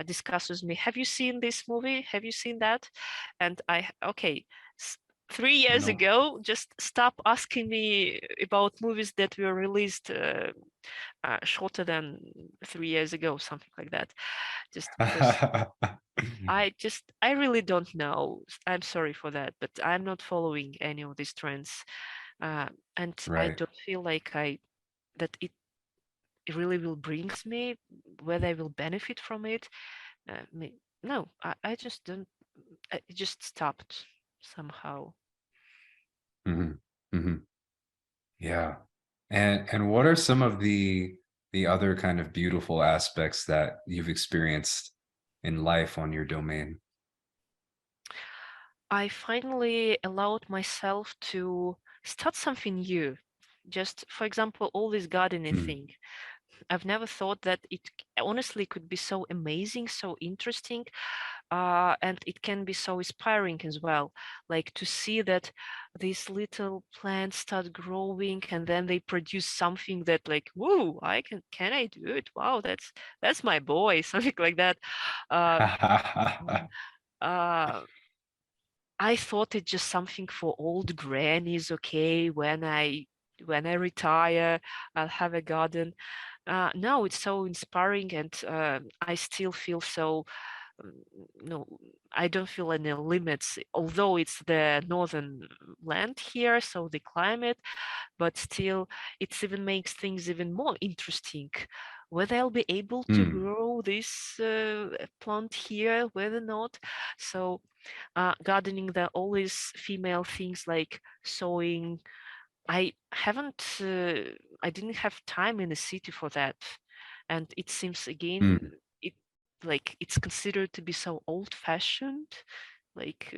discuss with me, have you seen this movie? Have you seen that? And okay, 3 years No. ago, just stop asking me about movies that were released shorter than 3 years ago, something like that. Just because I really don't know. I'm sorry for that, but I'm not following any of these trends. And I Right. don't feel like that it really will brings me, whether I will benefit from it. No, I just don't, it just stopped somehow. Yeah. And what are some of the other kind of beautiful aspects that you've experienced in life on your domain? I finally allowed myself to start something new. Just, for example, all this gardening thing. I've never thought that it honestly could be so amazing, so interesting, and it can be so inspiring as well. Like to see that these little plants start growing and then they produce something that, like, whoa, can I do it? Wow, that's my boy, something like that. Uh, uh, I thought it's just something for old grannies. Okay, when I retire, I'll have a garden. No, it's so inspiring, and I still feel so. um, No, I don't feel any limits. Although it's the northern land here, so the climate, but still, it even makes things even more interesting. Whether I'll be able to grow this plant here, whether not. So gardening, the always female things like sewing. I haven't, I didn't have time in the city for that. And it seems again, it like it's considered to be so old-fashioned. Like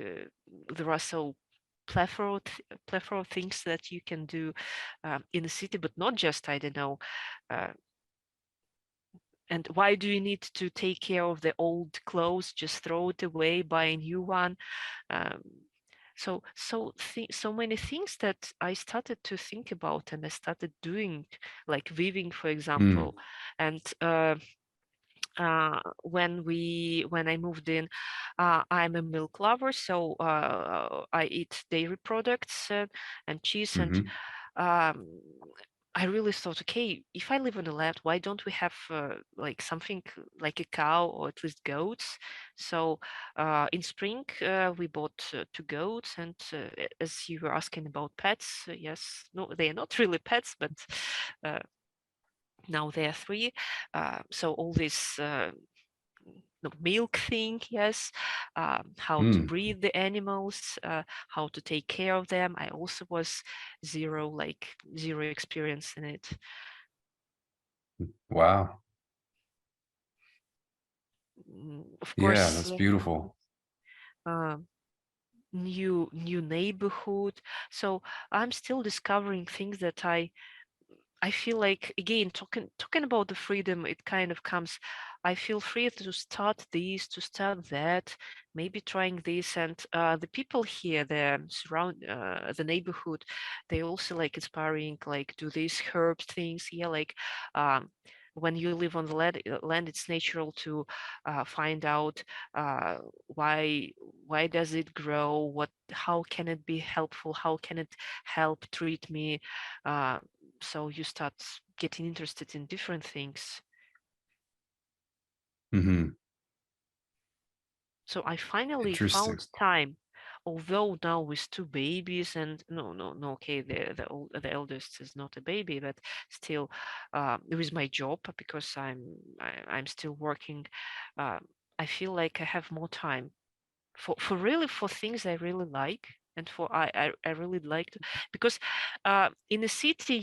there are so plethora of things that you can do in the city, but not just, I don't know, uh, and why do you need to take care of the old clothes? Just throw it away, buy a new one. Um, so many things that I started to think about, and I started doing, like weaving, for example. And when I moved in, I'm a milk lover, so I eat dairy products and cheese, and um, I really thought, okay, if I live on the land, why don't we have like something like a cow or at least goats? So in spring, we bought 2 goats, and as you were asking about pets, yes, no, they are not really pets, but uh, now they are 3. So all this milk thing, yes, how to breed the animals, how to take care of them. I also was zero experience in it. Wow. Of Yeah, course, that's beautiful. new neighborhood. So I'm still discovering things that I feel like, again, talking about the freedom, it kind of comes, I feel free to start this, to start that, maybe trying this. And the people here, the neighborhood, they also like inspiring, like do these herb things. Yeah, like when you live on the land, it's natural to find out uh, why does it grow, how can it be helpful, how can it help treat me. So you start getting interested in different things. So I finally Interesting. found time, although now with 2 babies, and no, okay, the eldest is not a baby, but still, with my job, because I'm still working. uh, I feel like I have more time for things I really like, and I really like to, because in the city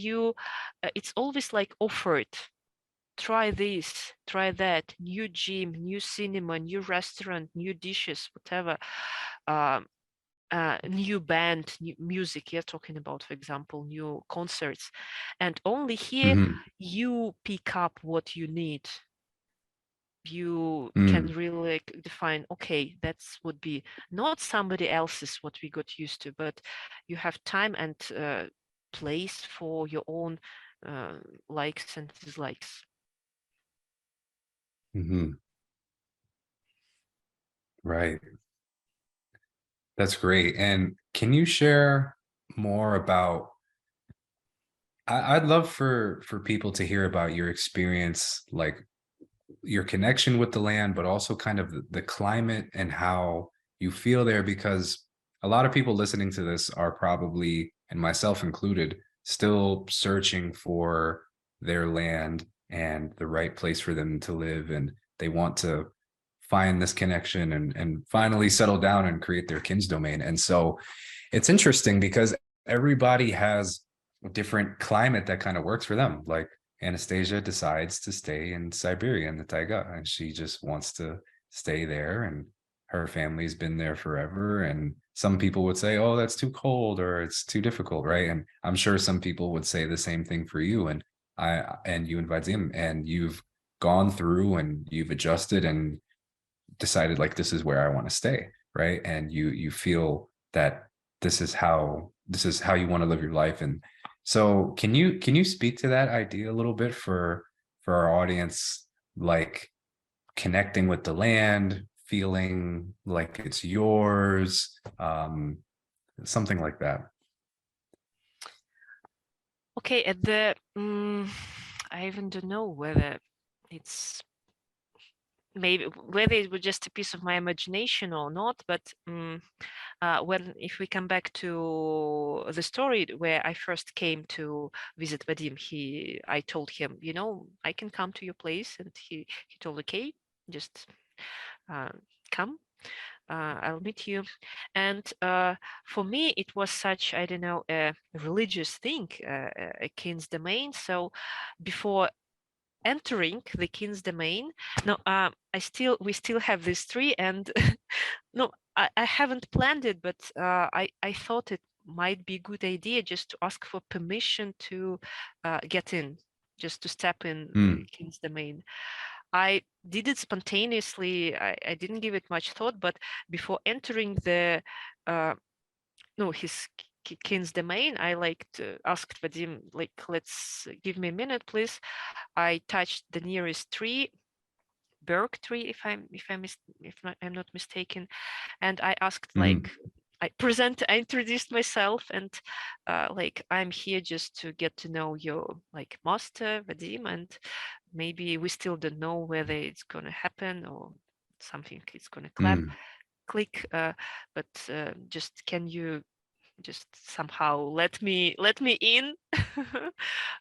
it's always like offered. Try this, try that, new gym, new cinema, new restaurant, new dishes, whatever. Um, New band, new music. You're talking about, for example, new concerts, and only here you pick up what you need. you can really like define, okay, that's would be not somebody else's what we got used to, but you have time and place for your own likes and dislikes. Right. That's great. And can you share more about, I'd love for people to hear about your experience, like your connection with the land, but also kind of the climate and how you feel there, because a lot of people listening to this are probably, and myself included, still searching for their land and the right place for them to live. And they want to find this connection and finally settle down and create their kins domain. And so it's interesting because everybody has a different climate that kind of works for them. Like Anastasia decides to stay in Siberia in the taiga, and she just wants to stay there, and her family's been there forever. And some people would say, oh, that's too cold or it's too difficult, right? And I'm sure some people would say the same thing for you and you and Vadim, and you've gone through and you've adjusted and decided like this is where I want to stay, right? And you feel that this is how you want to live your life. And so can you speak to that idea a little bit for our audience, like connecting with the land, feeling like it's yours, something like that? Okay, at the I even don't know whether it's maybe whether it was just a piece of my imagination or not, but if we come back to the story where I first came to visit Vadim, I told him, you know, I can come to your place, and he told, okay, just come. I'll meet you. And for me, it was such, I don't know, a religious thing, a kins domain. So before entering the kins domain, no, we still have this tree, and no, I haven't planned it, but I thought it might be a good idea just to ask for permission to get in, just to step in the kins domain. I did it spontaneously. I didn't give it much thought, but before entering the his kins domain, I asked Vadim, like, let's give me a minute, please. I touched the nearest tree, Berg tree, if I'm not mistaken, and I asked, like, I introduced myself, and like, I'm here just to get to know your like master Vadim, and maybe we still don't know whether it's gonna happen or something it's gonna click, but just can you just somehow let me in?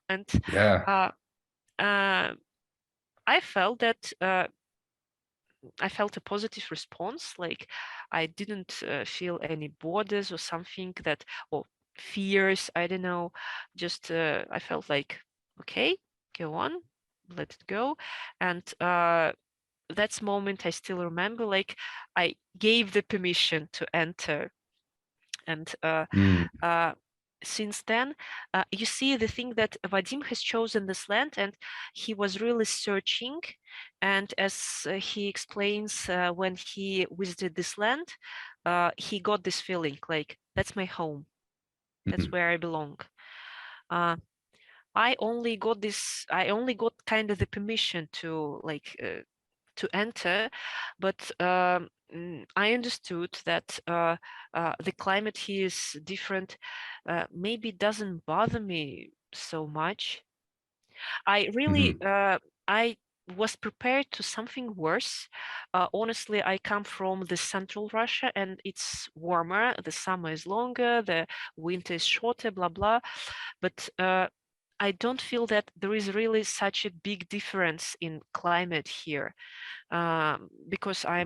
And Yeah. I felt that I felt a positive response. Like, I didn't feel any borders or something or fears. I don't know. Just I felt like, okay, go on, let it go. And that moment I still remember. Like, I gave the permission to enter, and since then, you see the thing that Vadim has chosen this land, and he was really searching. And as he explains, when he visited this land, he got this feeling like, that's my home, that's where I belong. I only got kind of the permission to to enter, but I understood that the climate here is different. Maybe it doesn't bother me so much. I really I was prepared to something worse. Honestly, I come from the central Russia, and it's warmer. The summer is longer, the winter is shorter, blah blah. But I don't feel that there is really such a big difference in climate here, because I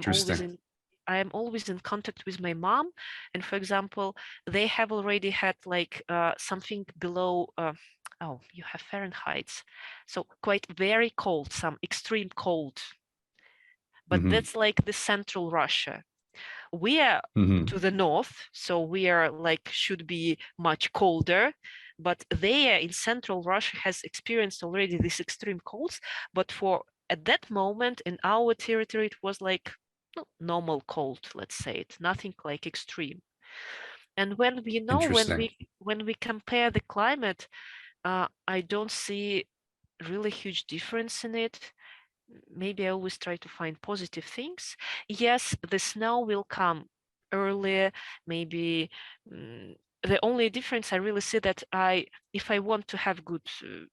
am always in contact with my mom, and for example, they have already had like something below. Oh, you have Fahrenheit, so quite very cold, some extreme cold. But that's like the central Russia. We are to the north, so we are like should be much colder. But they in central Russia has experienced already these extreme colds. But for at that moment in our territory, it was like normal cold, let's say it, nothing like extreme. And when we know, when we compare the climate, I don't see really huge difference in it. Maybe I always try to find positive things. Yes, the snow will come earlier, maybe. The only difference I really see that if I want to have good,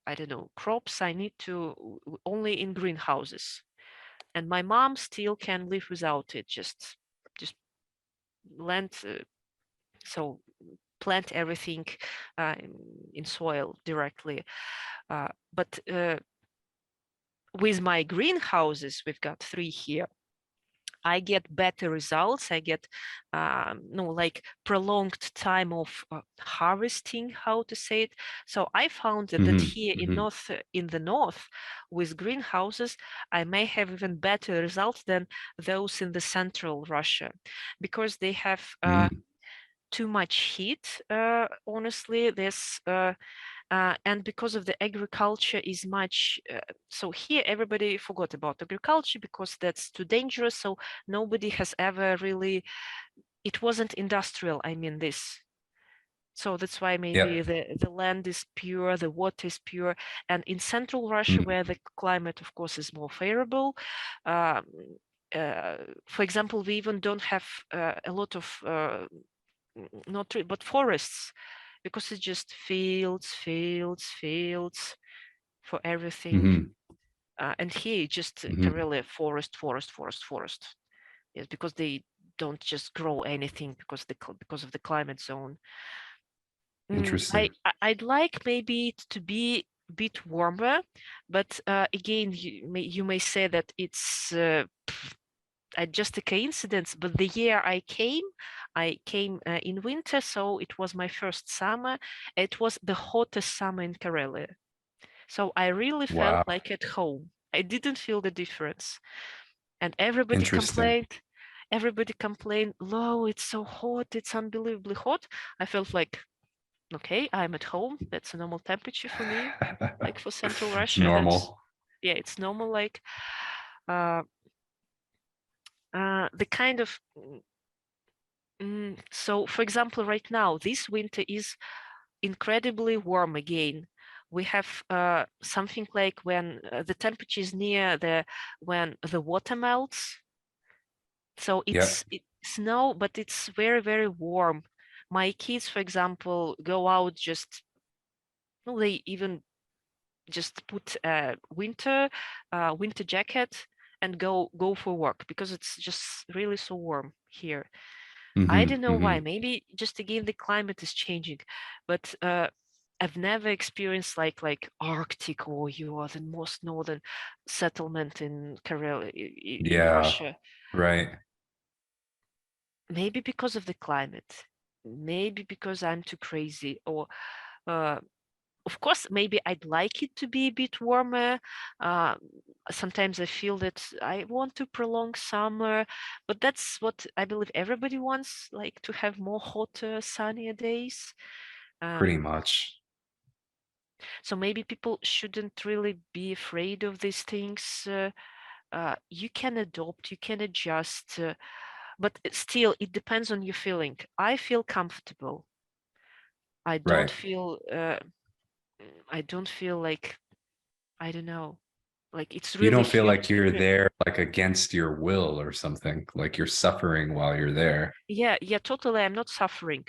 I don't know, crops, I need to only in greenhouses. And my mom still can live without it, just land, so plant everything in soil directly. But with my greenhouses, we've got 3 here, I get better results. I get like prolonged time of harvesting, how to say it. So I found that here in the north with greenhouses, I may have even better results than those in the central Russia, because they have too much heat. Honestly, there's and because of the agriculture is much, so here everybody forgot about agriculture because that's too dangerous. So nobody has ever really, it wasn't industrial, I mean this. So that's why maybe the land is pure, the water is pure. And in central Russia, where the climate, of course, is more favorable, for example, we even don't have a lot of, not tree, but forests, because it's just fields for everything. And here just Karelia, forest. Yes, because they don't just grow anything because of the climate zone. Interesting. I'd like maybe it to be a bit warmer, but again, you may say that it's just a coincidence, but the year I came in winter, so it was my first summer. It was the hottest summer in Karelia. So I really felt like at home. I didn't feel the difference. And everybody complained, "Lo, it's so hot, it's unbelievably hot." I felt like, okay, I'm at home. That's a normal temperature for me, like for Central Russia. It's normal. It's normal, like the kind of so for example, right now this winter is incredibly warm again. We have something like when the temperature is near when the water melts. So it's snow, but it's very, very warm. My kids, for example, go out they even just put a winter jacket and go for work, because it's just really so warm here. I don't know why. Maybe just again the climate is changing, but I've never experienced like Arctic, or you are the most northern settlement in Karelia, in Russia. Right. Maybe because of the climate, maybe because I'm too crazy, or of course, maybe I'd like it to be a bit warmer. Sometimes I feel that I want to prolong summer, but that's what I believe everybody wants, like to have more hotter, sunnier days. Pretty much. So maybe people shouldn't really be afraid of these things. You can adopt, you can adjust, but still, it depends on your feeling. I feel comfortable. I don't feel like, I don't know, like it's really you don't feel huge. like you're there like against your will or something, like you're suffering while you're there. Yeah, totally. I'm not suffering.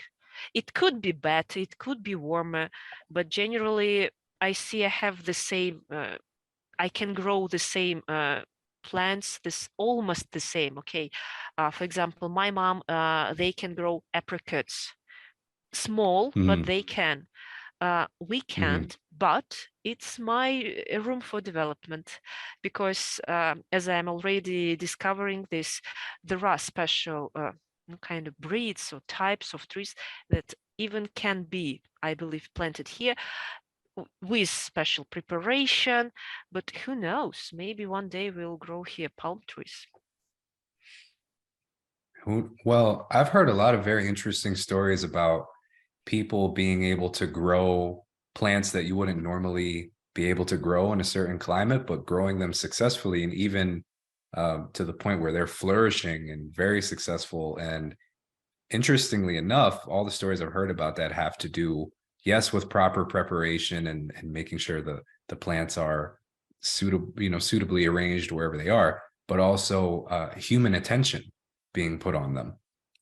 It could be better, it could be warmer, but generally I see I have the same, I can grow the same plants, this almost the same. Okay, for example, my mom, they can grow apricots, small, but they can. We can't, but it's my room for development, because as I'm already discovering this, there are special kind of breeds or types of trees that even can be, I believe, planted here with special preparation. But who knows, maybe one day we'll grow here palm trees. Well, I've heard a lot of very interesting stories about people being able to grow plants that you wouldn't normally be able to grow in a certain climate, but growing them successfully, and even to the point where they're flourishing and very successful. And interestingly enough, all the stories I've heard about that have to do, yes, with proper preparation and making sure the plants are suitably arranged wherever they are, but also human attention being put on them.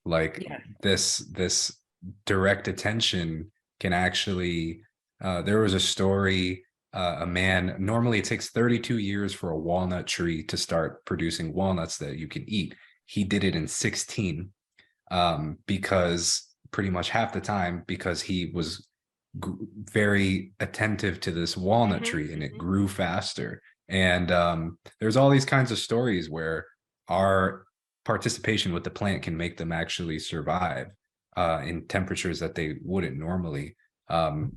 Like this direct attention can actually, there was a story, a man, normally it takes 32 years for a walnut tree to start producing walnuts that you can eat. He did it in 16, because pretty much half the time, because he was very attentive to this walnut tree and it grew faster. And there's all these kinds of stories where our participation with the plant can make them actually survive in temperatures that they wouldn't normally.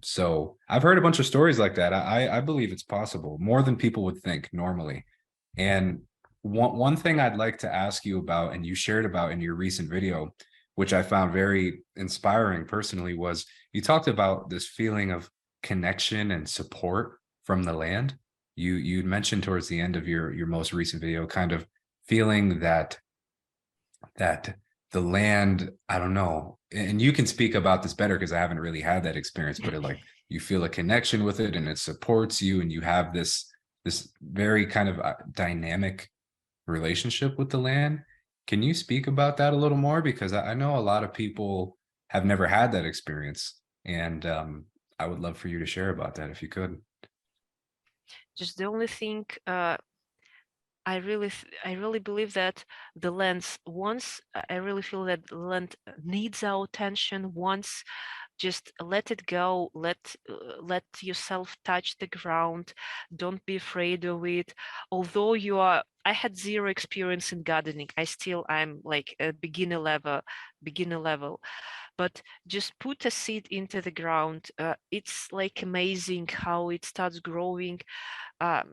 So I've heard a bunch of stories like that. I believe it's possible, more than people would think normally. And one thing I'd like to ask you about, and you shared about in your recent video, which I found very inspiring personally, was you talked about this feeling of connection and support from the land. You mentioned towards the end of your most recent video, kind of feeling that the land, I don't know, and you can speak about this better because I haven't really had that experience, but like you feel a connection with it and it supports you, and you have this very kind of dynamic relationship with the land. Can you speak about that a little more? Because I know a lot of people have never had that experience, and I would love for you to share about that if you could. Just the only thing, I really believe that the land once, I really feel that the land needs our attention once. Just let it go, let yourself touch the ground, don't be afraid of it. Although I had zero experience in gardening, I'm like a beginner level, but just put a seed into the ground. It's like amazing how it starts growing. I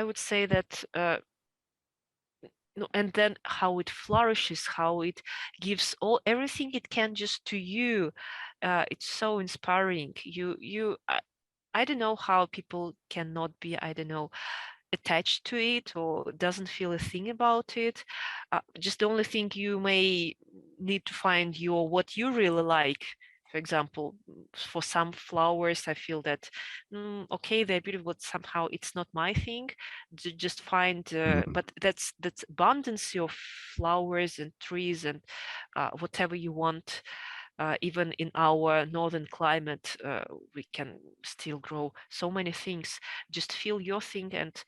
would say that and then how it flourishes, how it gives everything it can just to you. It's so inspiring. I don't know how people cannot be, I don't know, attached to it or doesn't feel a thing about it. Just the only thing you may need to find what you really like. For example, for some flowers, I feel that, okay, they're beautiful, but somehow it's not my thing. Just find, but that's abundance of flowers and trees and whatever you want. Even in our northern climate, we can still grow so many things. Just feel your thing and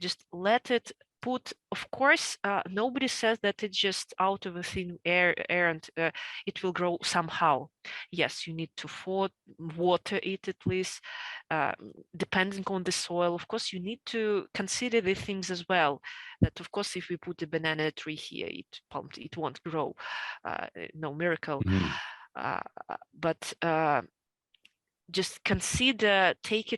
just let it put. Of course, nobody says that it's just out of a thin air and it will grow somehow. Yes, you need to water it at least, depending on the soil. Of course, you need to consider the things as well. That of course, if we put a banana tree here, it won't grow. No miracle. But just consider, take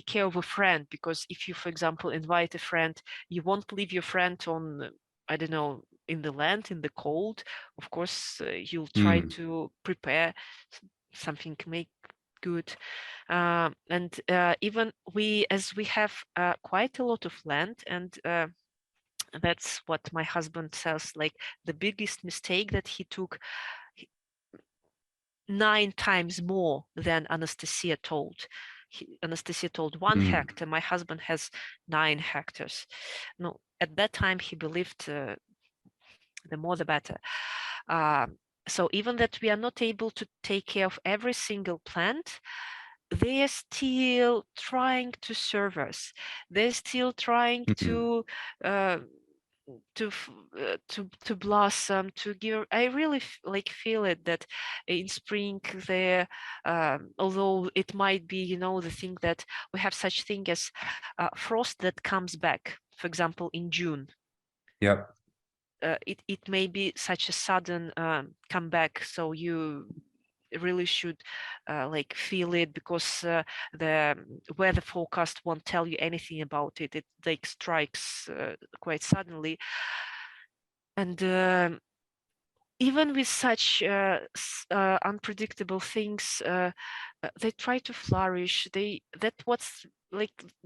care of a friend, because if you, for example, invite a friend, you won't leave your friend on, I don't know, in the land, in the cold. Of course, you'll try to prepare something, make good. And even as we have quite a lot of land, and that's what my husband says, like the biggest mistake that he took, 9 times more than Anastasia told. Anastasia told 1 hectare. My husband has 9 hectares. No, at that time he believed the more the better. So even that we are not able to take care of every single plant, they are still trying to serve us. They're still trying to blossom, to give. I really feel it that in spring there, although it might be, the thing that we have such thing as frost that comes back, for example, in June. Yep. It may be such a sudden comeback, so you really should feel it, because the weather forecast won't tell you anything about it. It strikes quite suddenly. And even with such unpredictable things, they try to flourish. They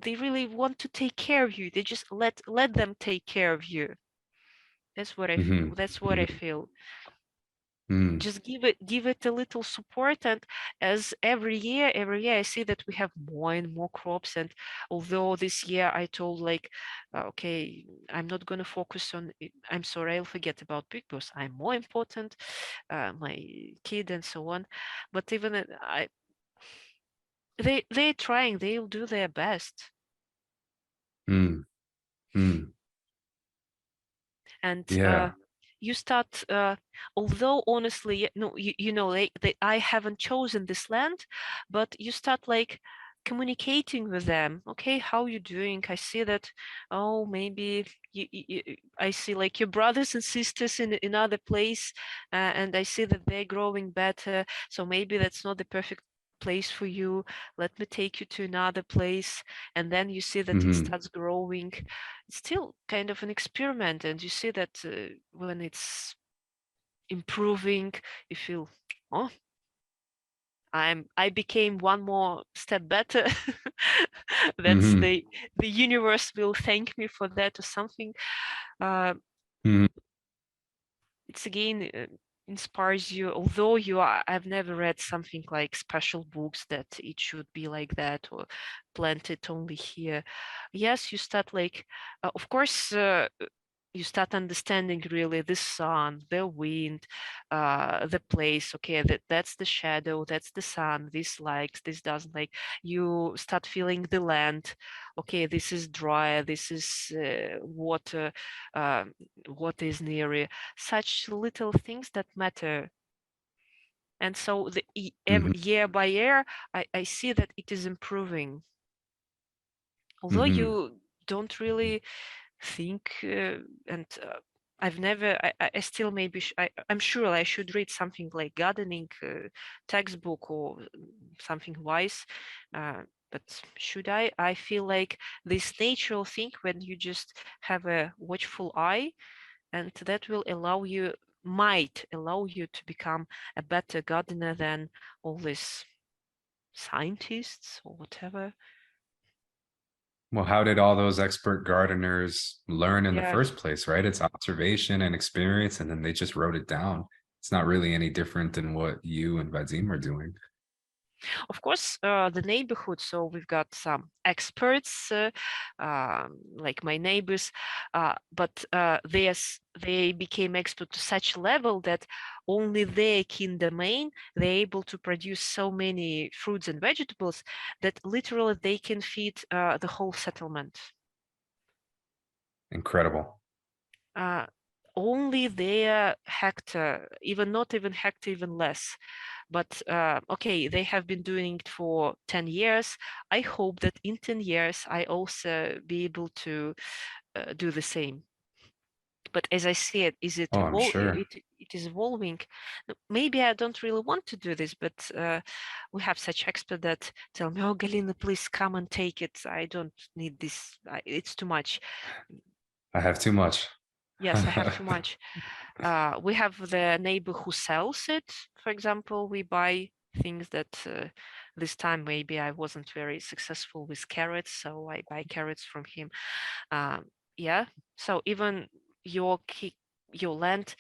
really want to take care of you. They just let them take care of you. That's what I feel. Just give it a little support, and as every year I see that we have more and more crops. And although this year I told like, okay, I'm not going to focus on it. I'm sorry, I'll forget about Big Boss. I'm more important, my kid and so on. But even they're trying. They'll do their best. And Yeah. you start, although honestly, no, you know, I haven't chosen this land, but you start like communicating with them. Okay, how you doing? I see that, oh, maybe I see like your brothers and sisters in other place, and I see that they're growing better. So maybe that's not the perfect place for you. Let me take you to another place. And then you see that it starts growing. It's still kind of an experiment, and you see that when it's improving, you feel, oh, I became one more step better. That's the universe will thank me for that or something. It's again inspires you, although I've never read something like special books that it should be like that or planted only here. Yes, you start like, of course, you start understanding really the sun, the wind, the place. Okay, that's the shadow, that's the sun. This likes, this doesn't like. You start feeling the land. Okay, this is dry. This is water. What is near? Such little things that matter. And so every year by year, I see that it is improving. Although you don't really think, and I've never, I still maybe, I'm sure I should read something like gardening textbook or something wise, but should I? I feel like this natural thing when you just have a watchful eye, and that will might allow you to become a better gardener than all these scientists or whatever. Well, how did all those expert gardeners learn in the Yeah. first place, right? It's observation and experience, and then they just wrote it down. It's not really any different than what you and Vadim are doing. Of course, the neighborhood. So we've got some experts, like my neighbors, but they became expert to such level that only their kin domain, they're able to produce so many fruits and vegetables that literally they can feed the whole settlement. Incredible. Only their hectare, not even hectare, even less. But okay, they have been doing it for 10 years. I hope that in 10 years, I also be able to do the same. But as I said, I'm sure. it is evolving. Maybe I don't really want to do this, but we have such experts that tell me, oh, Galina, please come and take it. I don't need this. It's too much. I have too much. Yes, I have too much. We have the neighbor who sells it. For example, we buy things that this time maybe I wasn't very successful with carrots, so I buy carrots from him. Yeah, so even your land,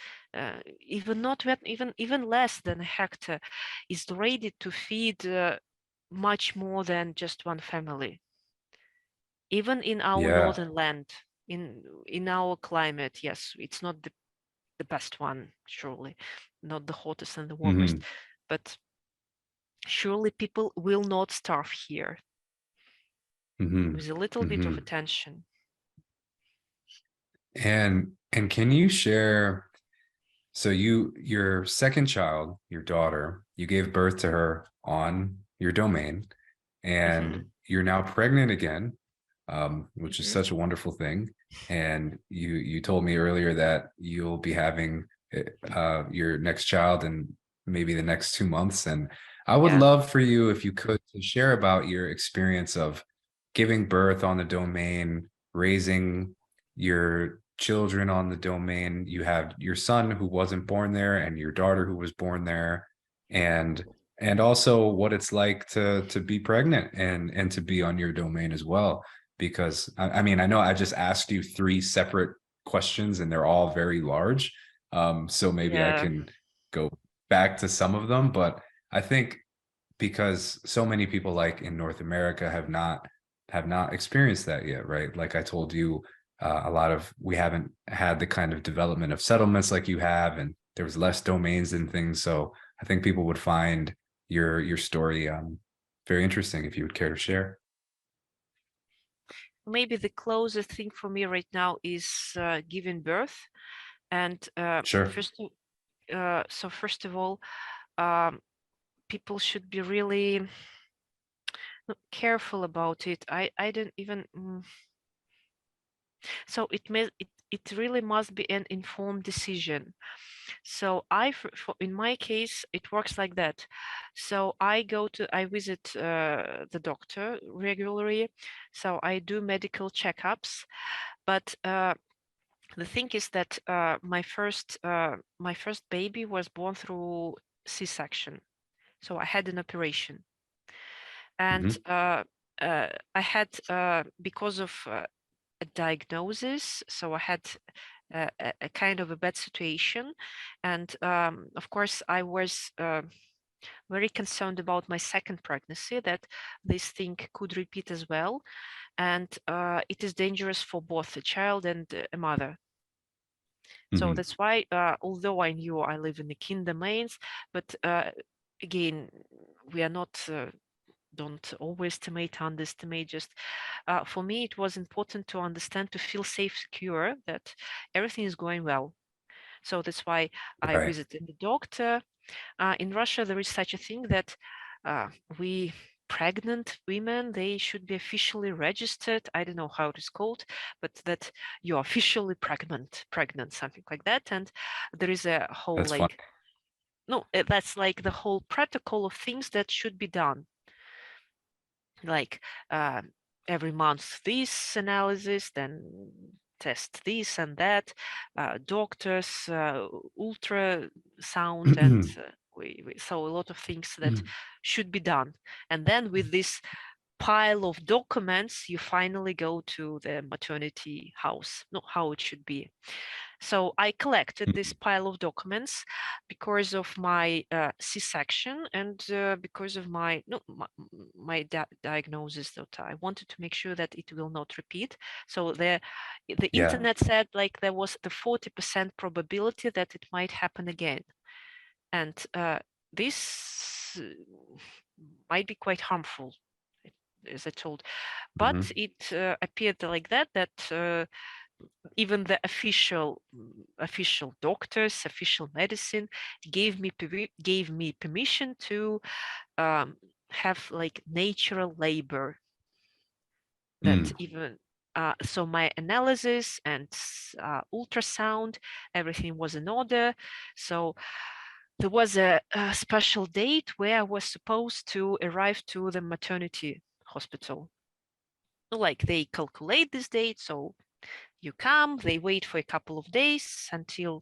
even less than a hectare, is ready to feed much more than just one family. Even in our northern land, in our climate, yes, it's not the best one, surely, not the hottest and the warmest, but surely people will not starve here with a little bit of attention. And can you share, so your second child, your daughter, you gave birth to her on your domain, and you're now pregnant again, which is such a wonderful thing. And you told me earlier that you'll be having your next child in maybe the next 2 months. And I would love for you, if you could, to share about your experience of giving birth on the domain, raising your children on the domain. You have your son who wasn't born there and your daughter who was born there, and also what it's like to be pregnant and to be on your domain as well. Because I mean, I know I just asked you three separate questions and they're all very large. So maybe I can go back to some of them, but I think because so many people like in North America have not experienced that yet, right? Like I told you, we haven't had the kind of development of settlements like you have, and there was less domains and things. So I think people would find your story very interesting if you would care to share. Maybe the closest thing for me right now is giving birth, and Sure. first of all, people should be really careful about it. I don't even. So it really must be an informed decision. So in my case, it works like that. So I visit the doctor regularly. So I do medical checkups, but the thing is that my first baby was born through C-section. So I had an operation, and I had because of a diagnosis, so I had a kind of a bad situation, and of course I was very concerned about my second pregnancy, that this thing could repeat as well, and it is dangerous for both a child and a mother. So that's why, although I knew I live in the kin domains, but again, we are not don't overestimate, underestimate. Just for me, it was important to understand, to feel safe, secure, that everything is going well. So that's why I visited the doctor. In Russia, there is such a thing that we pregnant women, they should be officially registered. I don't know how it is called, but that you're officially pregnant, something like that. And there is a whole That's fun. no, that's like the whole protocol of things that should be done. Like every month this analysis, then test this and that, doctors, ultrasound, and we saw a lot of things that should be done. And then with this pile of documents, you finally go to the maternity house, not how it should be. So I collected this pile of documents because of my C-section and because of my diagnosis, that I wanted to make sure that it will not repeat. So the internet said like there was the 40% probability that it might happen again, and this might be quite harmful, as I told. But it appeared like that even the official doctors, official medicine gave me permission to have like natural labor. That even so my analysis and ultrasound, everything was in order. So there was a special date where I was supposed to arrive to the maternity hospital. Like they calculate this date, so you come, they wait for a couple of days until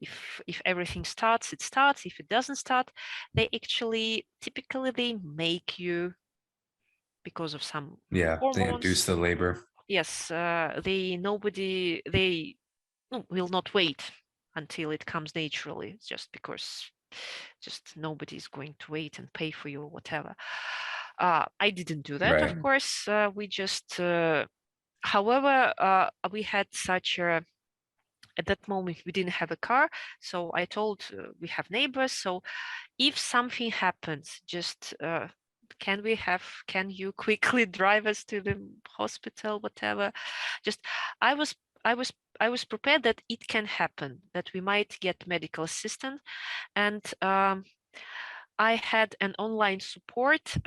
if everything starts, it starts. If it doesn't start, they actually typically they make you, because of some hormones. They induce the labor. Yes, they will not wait until it comes naturally, just because nobody's going to wait and pay for you or whatever. I didn't do that, of course. We just however, we had such a, at that moment, we didn't have a car. So I told, we have neighbors. So if something happens, just can you quickly drive us to the hospital, whatever? Just, I was prepared that it can happen, that we might get medical assistance. And I had an online support,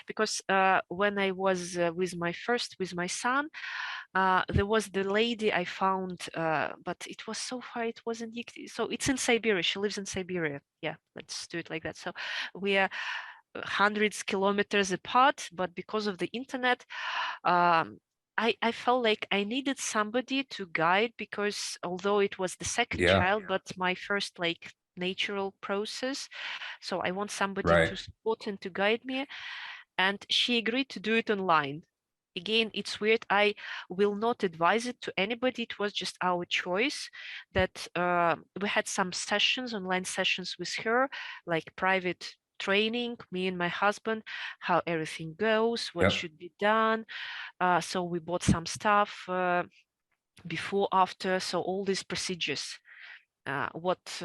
because when I was with my son, there was the lady I found, but it was so far, it wasn't, so it's in Siberia, she lives in Siberia. Yeah, let's do it like that. So we are hundreds kilometers apart, but because of the internet, I felt like I needed somebody to guide, because although it was the second child, but my first like natural process, so I want somebody to support and to guide me. And she agreed to do it online. Again, it's weird. I will not advise it to anybody. It was just our choice that we had some sessions, online sessions with her, like private training, me and my husband, how everything goes, what should be done. So we bought some stuff before, after, so all these procedures, what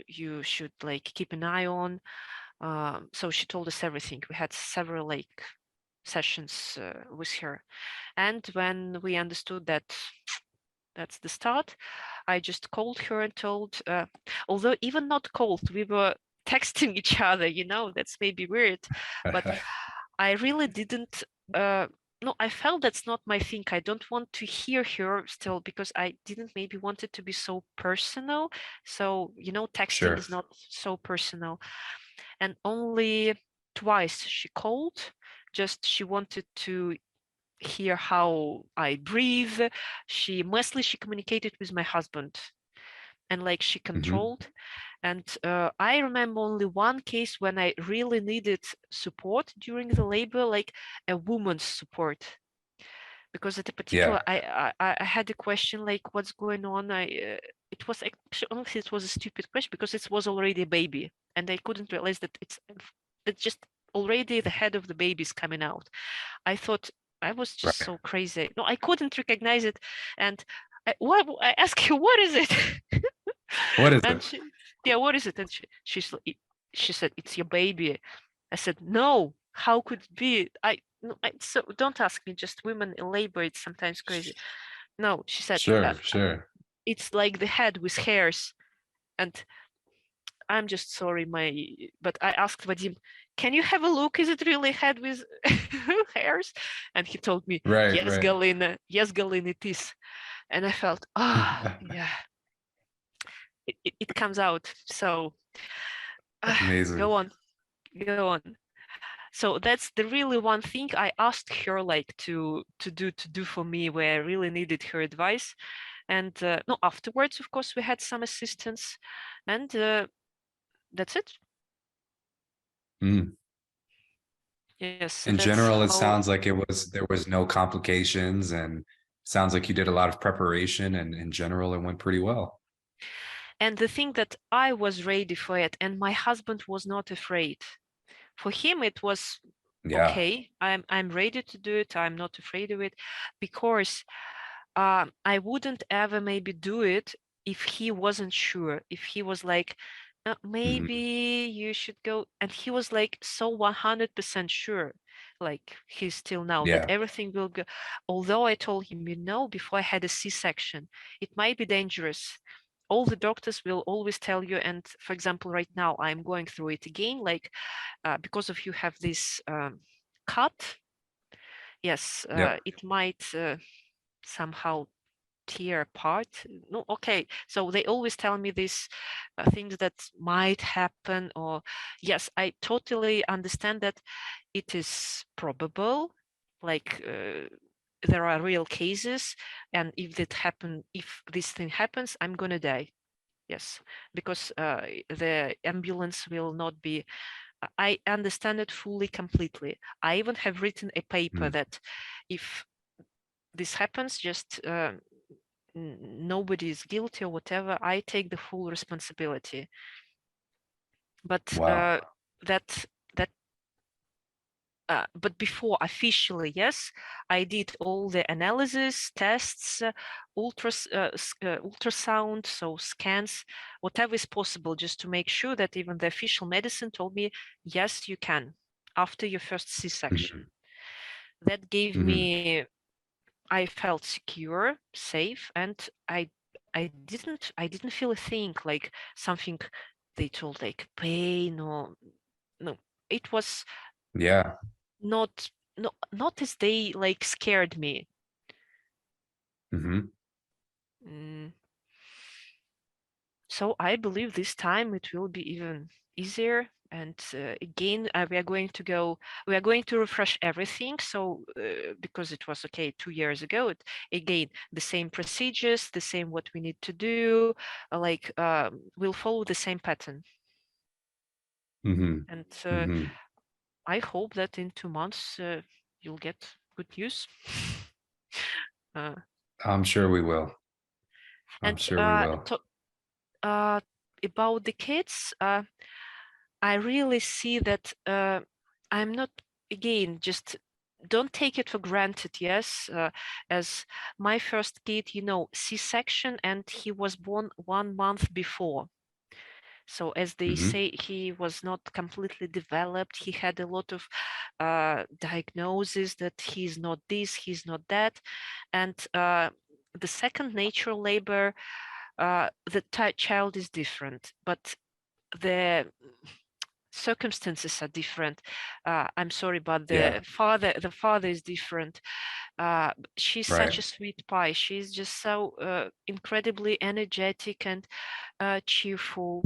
you should like keep an eye on. So she told us everything. We had several like sessions with her. And when we understood that that's the start, I just called her and told, although even not called, we were texting each other, you know, that's maybe weird, but I really didn't, no, I felt that's not my thing. I don't want to hear her still, because I didn't maybe want it to be so personal. So, you know, texting is not so personal. And only twice she called, just she wanted to hear how I breathe. Mostly she communicated with my husband, and like she controlled. And I remember only one case when I really needed support during the labor, like a woman's support. Because at a particular, I had a question like, what's going on? It was actually, honestly, it was a stupid question, because it was already a baby, and I couldn't realize that it's just already the head of the baby is coming out. I thought I was just so crazy. No, I couldn't recognize it, and I asked her, what is it? What is and it? What is it? And she said, it's your baby. I said, no, how could it be? So don't ask me, just women in labor, it's sometimes crazy. No, she said, Sure. it's like the head with hairs. And I'm just sorry, but I asked Vadim, can you have a look? Is it really head with hairs? And he told me, yes, Galina, it is. And I felt, yeah, it comes out. So Amazing. go on. So that's the really one thing I asked her like to do for me, where I really needed her advice. And no, afterwards, of course, we had some assistance, and that's it. Yes. In general, it sounds like there was no complications, and sounds like you did a lot of preparation, and in general, it went pretty well. And the thing that I was ready for it, and my husband was not afraid. For him, it was okay. I'm ready to do it. I'm not afraid of it, because I wouldn't ever maybe do it if he wasn't sure. If he was like, maybe you should go, and he was like so 100% sure, like he's still now, that everything will go. Although I told him, you know, before I had a C-section, it might be dangerous. All the doctors will always tell you, and for example, right now I'm going through it again, like because of you have this cut, yes, it might somehow tear apart. No, okay, so they always tell me these things that might happen, or yes, I totally understand that it is probable, like there are real cases, and if this thing happens, I'm gonna die. Yes, because the ambulance will not be. I understand it fully, completely. I even have written a paper that if this happens, just nobody is guilty or whatever, I take the full responsibility. But but before officially, yes, I did all the analysis, tests, ultrasound, so scans, whatever is possible, just to make sure that even the official medicine told me, yes, you can, after your first C-section. That gave me, I felt secure, safe, and I didn't feel a thing like something they told, like pain, or no, it was not as they like scared me. So I believe this time it will be even easier. And again, we are going to refresh everything. So because it was okay 2 years ago, again, the same procedures, the same what we need to do, we'll follow the same pattern. And I hope that in 2 months you'll get good news. I'm sure we will. I'm sure we will. About the kids, I really see that I'm not, again, just don't take it for granted, yes, as my first kid, C-section, and he was born 1 month before. So as they say, he was not completely developed. He had a lot of diagnoses that he's not this, he's not that. And the second natural labor, the child is different, but the circumstances are different. I'm sorry, but the father is different. She's such a sweet pie. She's just so incredibly energetic and cheerful.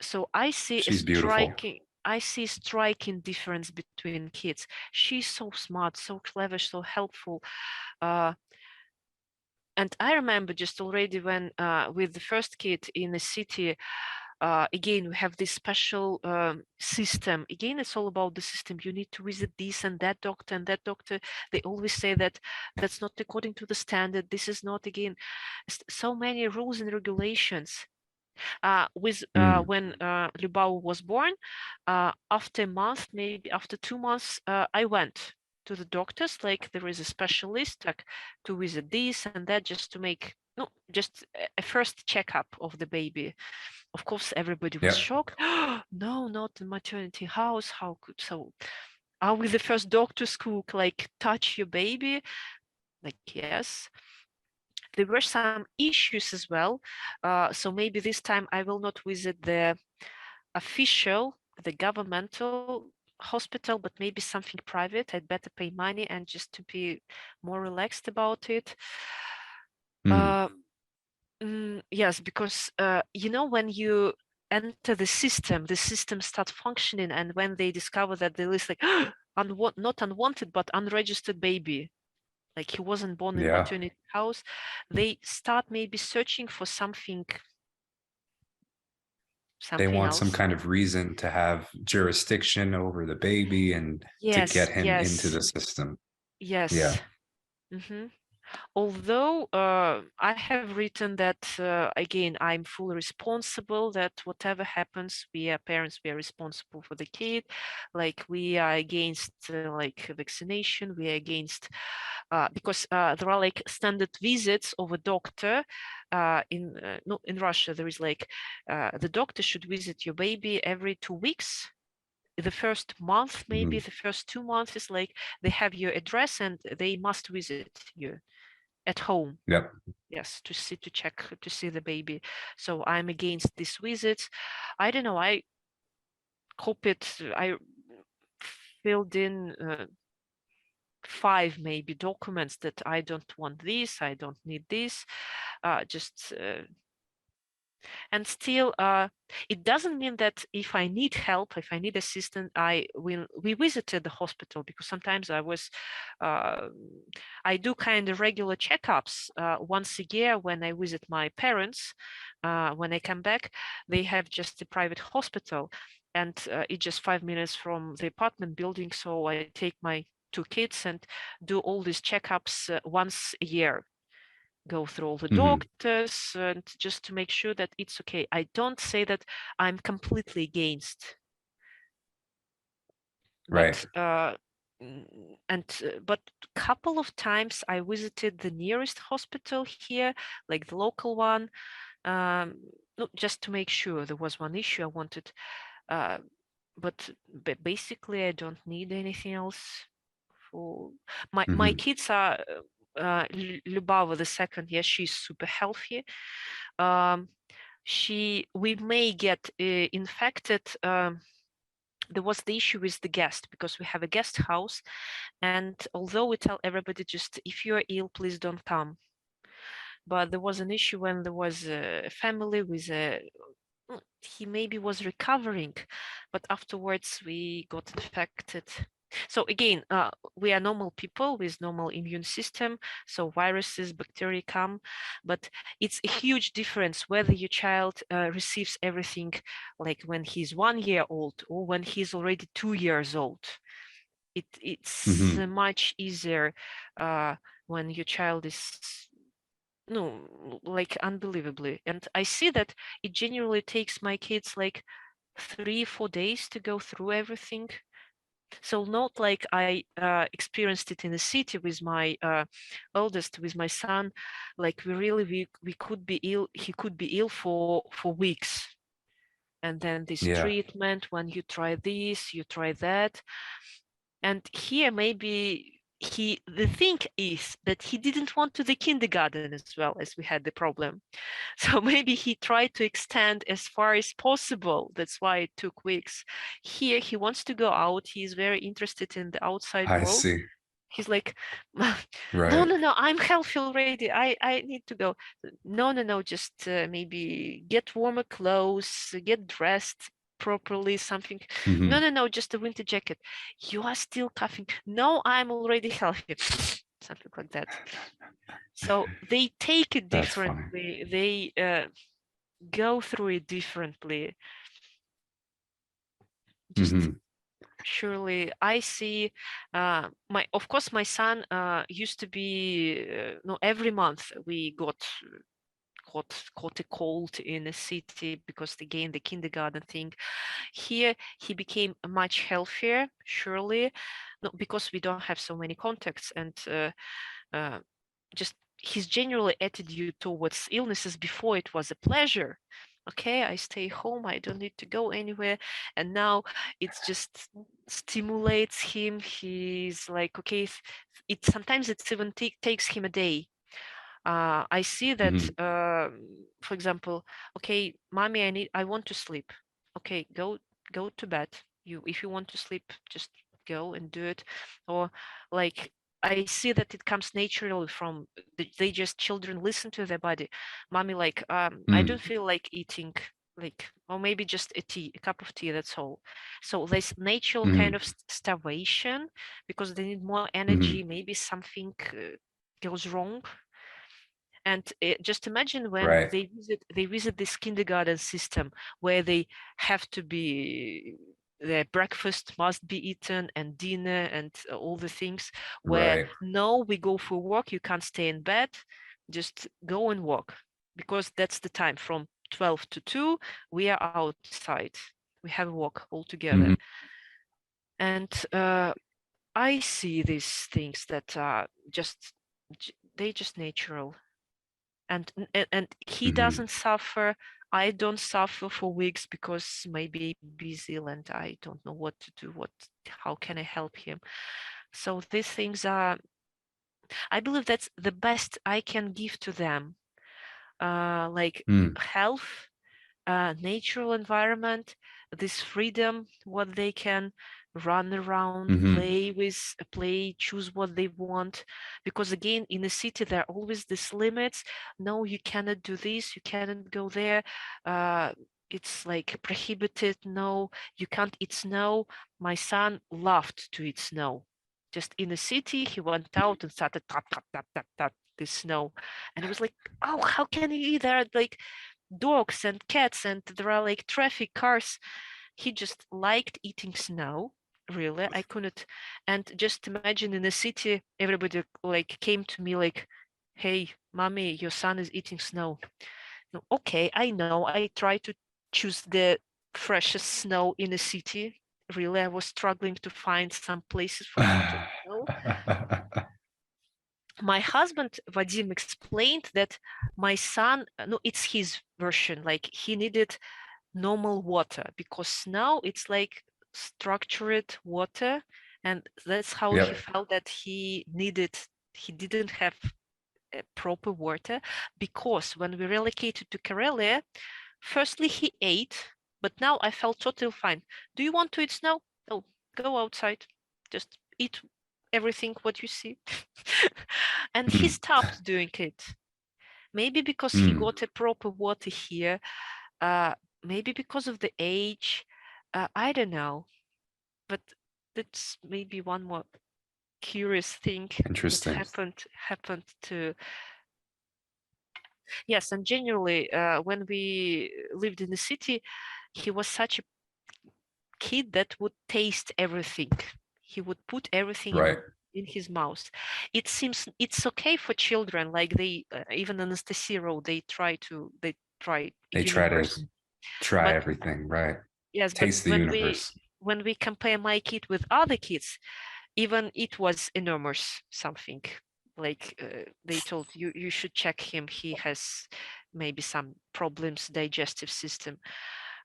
So I see a striking difference between kids. She's so smart, so clever, so helpful. And I remember just already when with the first kid in the city, again, we have this special system. Again, it's all about the system. You need to visit this and that doctor and that doctor. They always say that that's not according to the standard. This is not, again, so many rules and regulations. When Lyubov was born, after a month, maybe after 2 months, I went to the doctors, like there is a specialist, like to visit this and that, just to make just a first checkup of the baby. Of course, everybody was shocked. No, not the maternity house. How could so? Are we the first doctors who touch your baby? Like, yes. There were some issues as well. So maybe this time I will not visit the official, the governmental hospital, but maybe something private. I'd better pay money and just to be more relaxed about it. Yes, because when you enter the system starts functioning, and when they discover that there is not unwanted but unregistered baby, like he wasn't born in maternity house, they start maybe searching for something they want else. some kind of reason to have jurisdiction over the baby and to get him into the system. Although I have written that, again, I'm fully responsible, that whatever happens, we are parents, we are responsible for the kid. Like, we are against vaccination, we are against, because there are standard visits of a doctor. In Russia, there is the doctor should visit your baby every 2 weeks. The first month, maybe the first 2 months is they have your address and they must visit you at home. Yes, to check, to see the baby. So I'm against these visits. I don't know, I filled in 5 maybe documents that I don't want this, I don't need this, and still it doesn't mean that if I need help, if I need assistance, we visited the hospital, because sometimes I do kind of regular checkups once a year when I visit my parents. When I come back, they have just a private hospital, and it's just 5 minutes from the apartment building, so I take my 2 kids and do all these checkups once a year. Go through all the doctors and just to make sure that it's okay. I don't say that I'm completely against, but but couple of times I visited the nearest hospital here, like the local one, just to make sure. There was one issue I wanted, but basically I don't need anything else. For my kids are Lyubova the second, yes, she's super healthy. We may get infected. There was the issue with the guest, because we have a guest house, and although we tell everybody, just if you're ill, please don't come, but there was an issue when there was a family with a he maybe was recovering, but afterwards we got infected. So again, we are normal people with normal immune system, so viruses, bacteria come, but it's a huge difference whether your child receives everything like when he's 1 year old or when he's already 2 years old. It's much easier when your child is like unbelievably. And I see that it generally takes my kids like 3-4 days to go through everything. So not like I experienced it in the city with my eldest, with my son. Like we could be ill. He could be ill for weeks, and then this treatment. When you try this, you try that, and here maybe the thing is that he didn't want to the kindergarten as well as we had the problem. So maybe he tried to extend as far as possible. That's why it took weeks. Here he wants to go out. He's very interested in the outside world. I see. He's like, no, right. no, I'm healthy already. I need to go. No, just maybe get warmer clothes, get dressed properly, something. No, just a winter jacket. You are still coughing. No, I'm already healthy. Something like that. So they take it differently. They go through it differently. Just surely I see of course my son used to be every month we caught a cold in a city because again the kindergarten thing. Here he became much healthier, surely, because we don't have so many contacts, and just his general attitude towards illnesses before it was a pleasure. Okay, I stay home, I don't need to go anywhere, and now it's just stimulates him. He's like, okay, it sometimes it even takes him a day. I see that, for example, okay, mommy, I want to sleep. Okay, go to bed. If you want to sleep, just go and do it. Or like I see that it comes naturally from they just children listen to their body. Mommy, like I don't feel like eating, like, or maybe just a cup of tea, that's all. So this natural kind of starvation because they need more energy. Maybe something goes wrong. And just imagine when they visit this kindergarten system where they have to be, their breakfast must be eaten and dinner and all the things, where no, we go for work, you can't stay in bed, just go and walk, because that's the time from 12 to 2 we are outside, we have a walk all together. And I see these things that are they just natural. And he doesn't suffer. I don't suffer for weeks because maybe busy and I don't know what to do. How can I help him? So these things are, I believe that's the best I can give to them. Like health, natural environment, this freedom, what they can run around, play, choose what they want. Because again, in the city, there are always these limits. No, you cannot do this, you cannot go there. It's like prohibited. No, you can't eat snow. My son loved to eat snow. Just in the city, he went out and started tap the snow. And it was like, oh, how can you eat there? Like dogs and cats and there are like traffic cars. He just liked eating snow. Really, I couldn't. And just imagine in the city, everybody like came to me like, hey, mommy, your son is eating snow. No, okay, I know. I try to choose the freshest snow in the city. Really, I was struggling to find some places for him to go. My husband, Vadim, explained that my son, no, it's his version, like he needed normal water because snow, it's like structured water. And that's how he felt that he didn't have proper water, because when we relocated to Karelia, firstly he ate, but now I felt totally fine. Do you want to eat snow? No, go outside, just eat everything what you see. And he stopped doing it, maybe because he got a proper water here. maybe because of the age, I don't know, but that's maybe one more curious thing that Interesting. happened to. Yes, and generally, when we lived in the city, he was such a kid that would taste everything. He would put everything Right. in his mouth. It seems it's okay for children, like they even Anastasia wrote, they try They try to universe. try But everything, right? yes, but Taste the universe. when we compare my kid with other kids, even it was enormous something. Like they told you should check him. He has maybe some problems digestive system.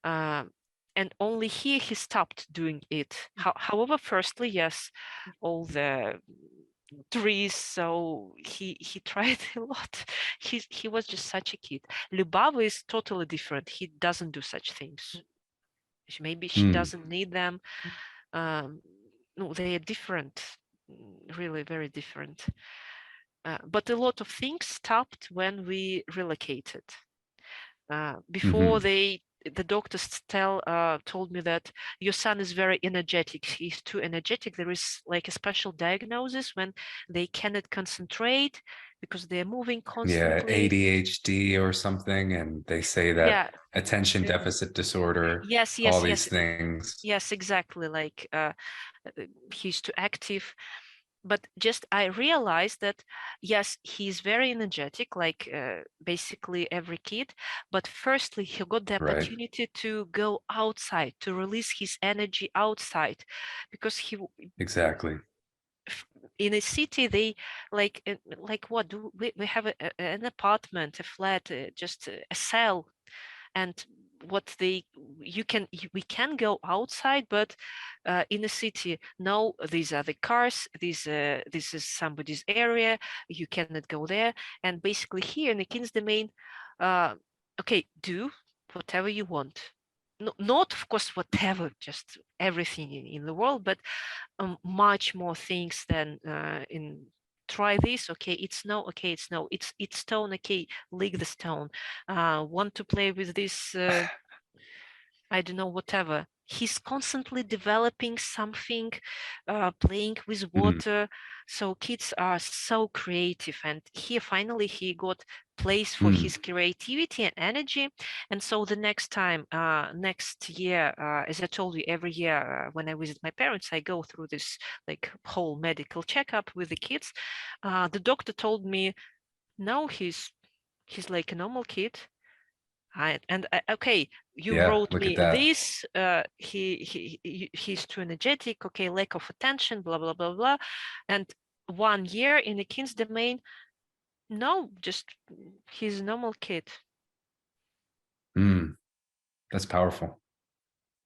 And only here he stopped doing it. However, firstly, yes, all the trees. So he tried a lot. He was just such a kid. Lubava is totally different. He doesn't do such things. Maybe she doesn't need them. No, they are different, really very different. But a lot of things stopped when we relocated. Before the doctors told me that your son is very energetic. He's too energetic. There is like a special diagnosis when they cannot concentrate because they're moving constantly. Yeah, ADHD or something, and they say that Yeah. attention deficit disorder, Yes, all yes, these yes. things. Yes, exactly. Like he's too active. But just I realized that, yes, he's very energetic, like basically every kid. But firstly, he got the Right. opportunity to go outside, to release his energy outside, because Exactly. in a city they like what do we have an apartment, a flat, just a cell, and what we can go outside, but in the city, no, these are the cars, this is somebody's area, you cannot go there. And basically here in the King's Domain, okay, do whatever you want. No, not of course whatever, just everything in the world, but much more things than in try this, okay, it's no, okay, it's no, it's stone, okay, lick the stone. Want to play with this, I don't know, whatever. He's constantly developing something, playing with Mhm. water. So kids are so creative, and here finally he got place for Mm. his creativity and energy. And so the next time, next year, as I told you, every year when I visit my parents, I go through this like whole medical checkup with the kids. The doctor told me, no, he's like a normal kid. Okay, you Yeah, wrote look at me that. this, he's too energetic, okay, lack of attention, blah, blah, blah, blah. And 1 year in the King's Domain, no, just he's a normal kid. That's powerful.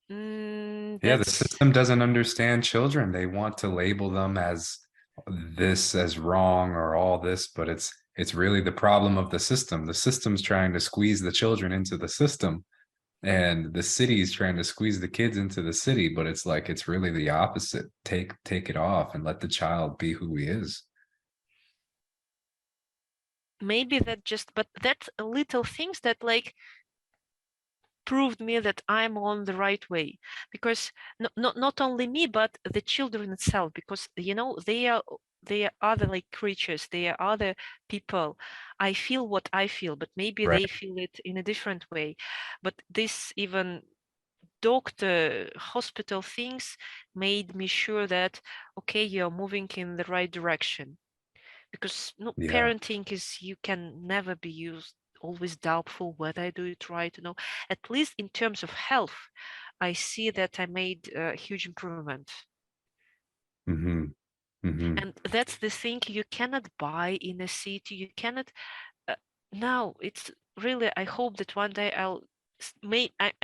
Yeah, the That's system doesn't understand children. They want to label them as this, as wrong, or all this, but it's really the problem of the system. The system's trying to squeeze the children into the system, and the city's trying to squeeze the kids into the city, but it's like it's really the opposite. Take it off and let the child be who he is. maybe that just, but that's little things that like proved me that I'm on the right way, because not only me but the children itself, because you know they are other like creatures, they are other people. I feel what I feel, but maybe Right. they feel it in a different way. But this even doctor hospital things made me sure that okay, you're moving in the right direction, because no, Yeah. parenting is, you can never be used always doubtful whether I do it right. At least in terms of health, I see that I made a huge improvement. Mm-hmm. Mm-hmm. And that's the thing you cannot buy in a city. You cannot uh, no, it's really, I hope that one day I'll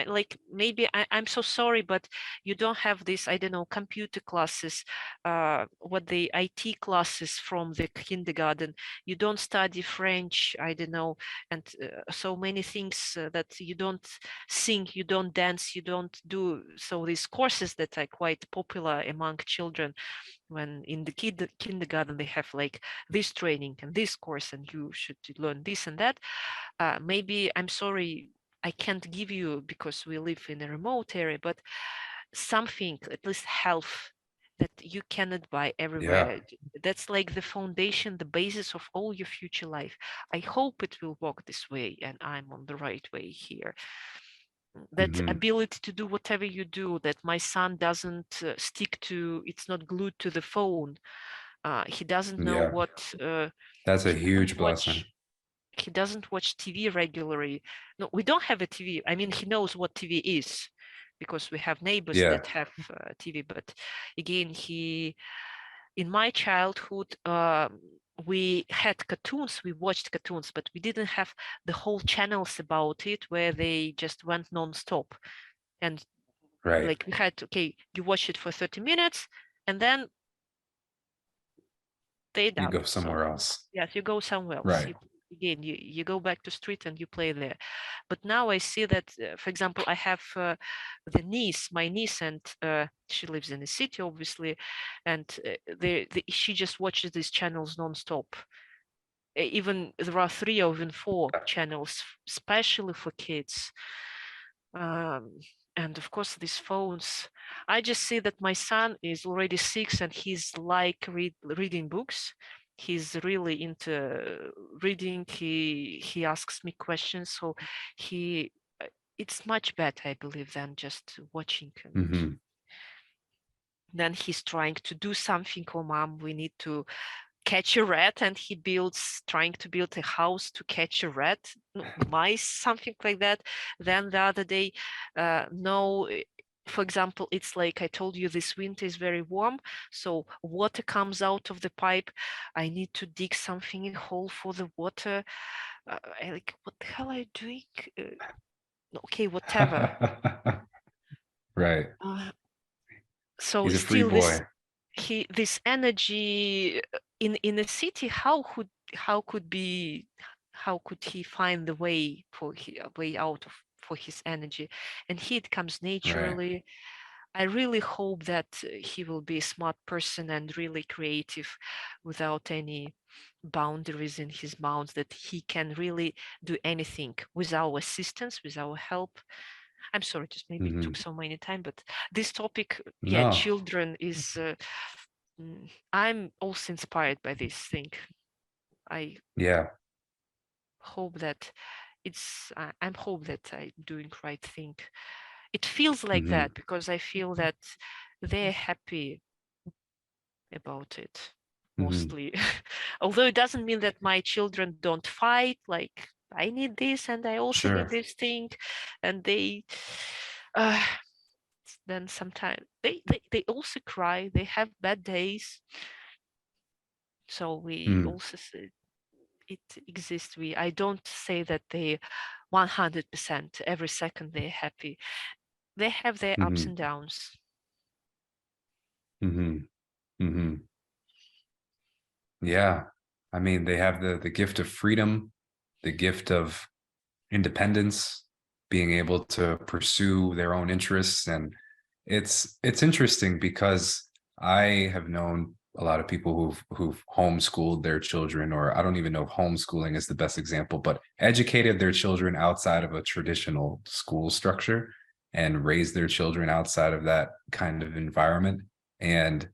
like maybe I'm so sorry, but you don't have this, I don't know, computer classes, what the IT classes from the kindergarten. You don't study French, I don't know, and so many things that you don't sing, you don't dance, you don't do. So these courses that are quite popular among children, when in the kindergarten they have like this training and this course and you should learn this and that. Maybe I'm sorry, I can't give you because we live in a remote area, but something, at least health, that you cannot buy everywhere. That's like the foundation, the basis of all your future life. I hope it will work this way, and I'm on the right way here. That ability to do whatever you do, that my son doesn't stick to, it's not glued to the phone. He doesn't know what that's a huge blessing. He doesn't watch TV regularly. No, we don't have a TV. I mean, he knows what TV is because we have neighbors that have TV. But again, in my childhood, we had cartoons, we watched cartoons, but we didn't have the whole channels about it where they just went non-stop. And like we had, okay, you watch it for 30 minutes and then they done. You go somewhere else. Yes, you go somewhere else. Again, you go back to street and you play there. But now I see that, for example, I have my niece, and she lives in the city, obviously, and she just watches these channels non-stop. Even there are 3 or even 4 channels, especially for kids. And of course, these phones. I just see that my son is already 6 and he's like reading books. He's really into reading. He asks me questions, so it's much better, I believe, than just watching. Then he's trying to do something. Oh, mom, we need to catch a rat, and he trying to build a house to catch a rat, mice, something like that. Then the other day, no, for example, it's like I told you, this winter is very warm, so water comes out of the pipe. I need to dig something, a hole for the water. I like, what the hell are you doing? Okay, whatever. So he's a free boy. This energy in a city, how could he find the way out for his energy? And it comes naturally. I really hope that he will be a smart person and really creative without any boundaries in his mouth, that he can really do anything with our assistance, with our help. I'm sorry, just maybe it took so many time, but this topic, children is, I'm also inspired by this thing. I hope that I'm doing right thing. It feels like that because I feel that they're happy about it mostly. Although it doesn't mean that my children don't fight, like I need this and I also need this thing, and they then sometimes they also cry, they have bad days, so we also say it exists. I don't say that they 100% every second they're happy. They have their ups and downs. Yeah, I mean, they have the gift of freedom, the gift of independence, being able to pursue their own interests. And it's interesting because I have known a lot of people who've homeschooled their children, or I don't even know if homeschooling is the best example, but educated their children outside of a traditional school structure and raised their children outside of that kind of environment. And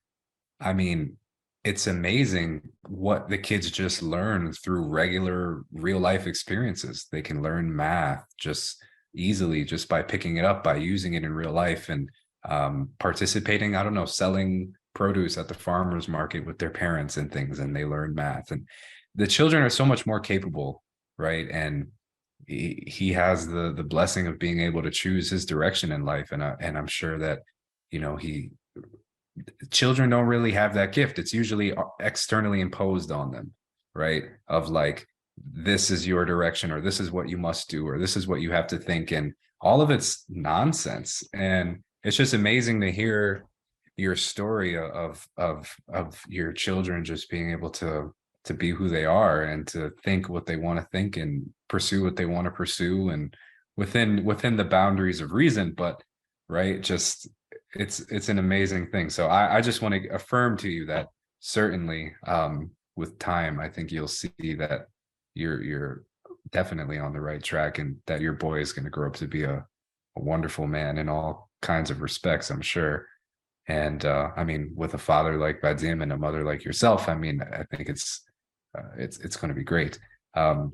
I mean, it's amazing what the kids just learn through regular real life experiences. They can learn math just easily, just by picking it up, by using it in real life, and participating, I don't know, selling produce at the farmer's market with their parents and things, and they learn math. And the children are so much more capable, right? And he has the blessing of being able to choose his direction in life. And I'm sure that, children don't really have that gift. It's usually externally imposed on them, right? Of like, this is your direction, or this is what you must do, or this is what you have to think. And all of it's nonsense. And it's just amazing to hear your story of your children just being able to be who they are, and to think what they want to think, and pursue what they want to pursue, and within the boundaries of reason. But just it's an amazing thing. So I just want to affirm to you that certainly with time, I think you'll see that your definitely on the right track, and that your boy is going to grow up to be a wonderful man in all kinds of respects, I'm sure. And I mean, with a father like Vadim and a mother like yourself, I mean, I think it's going to be great. And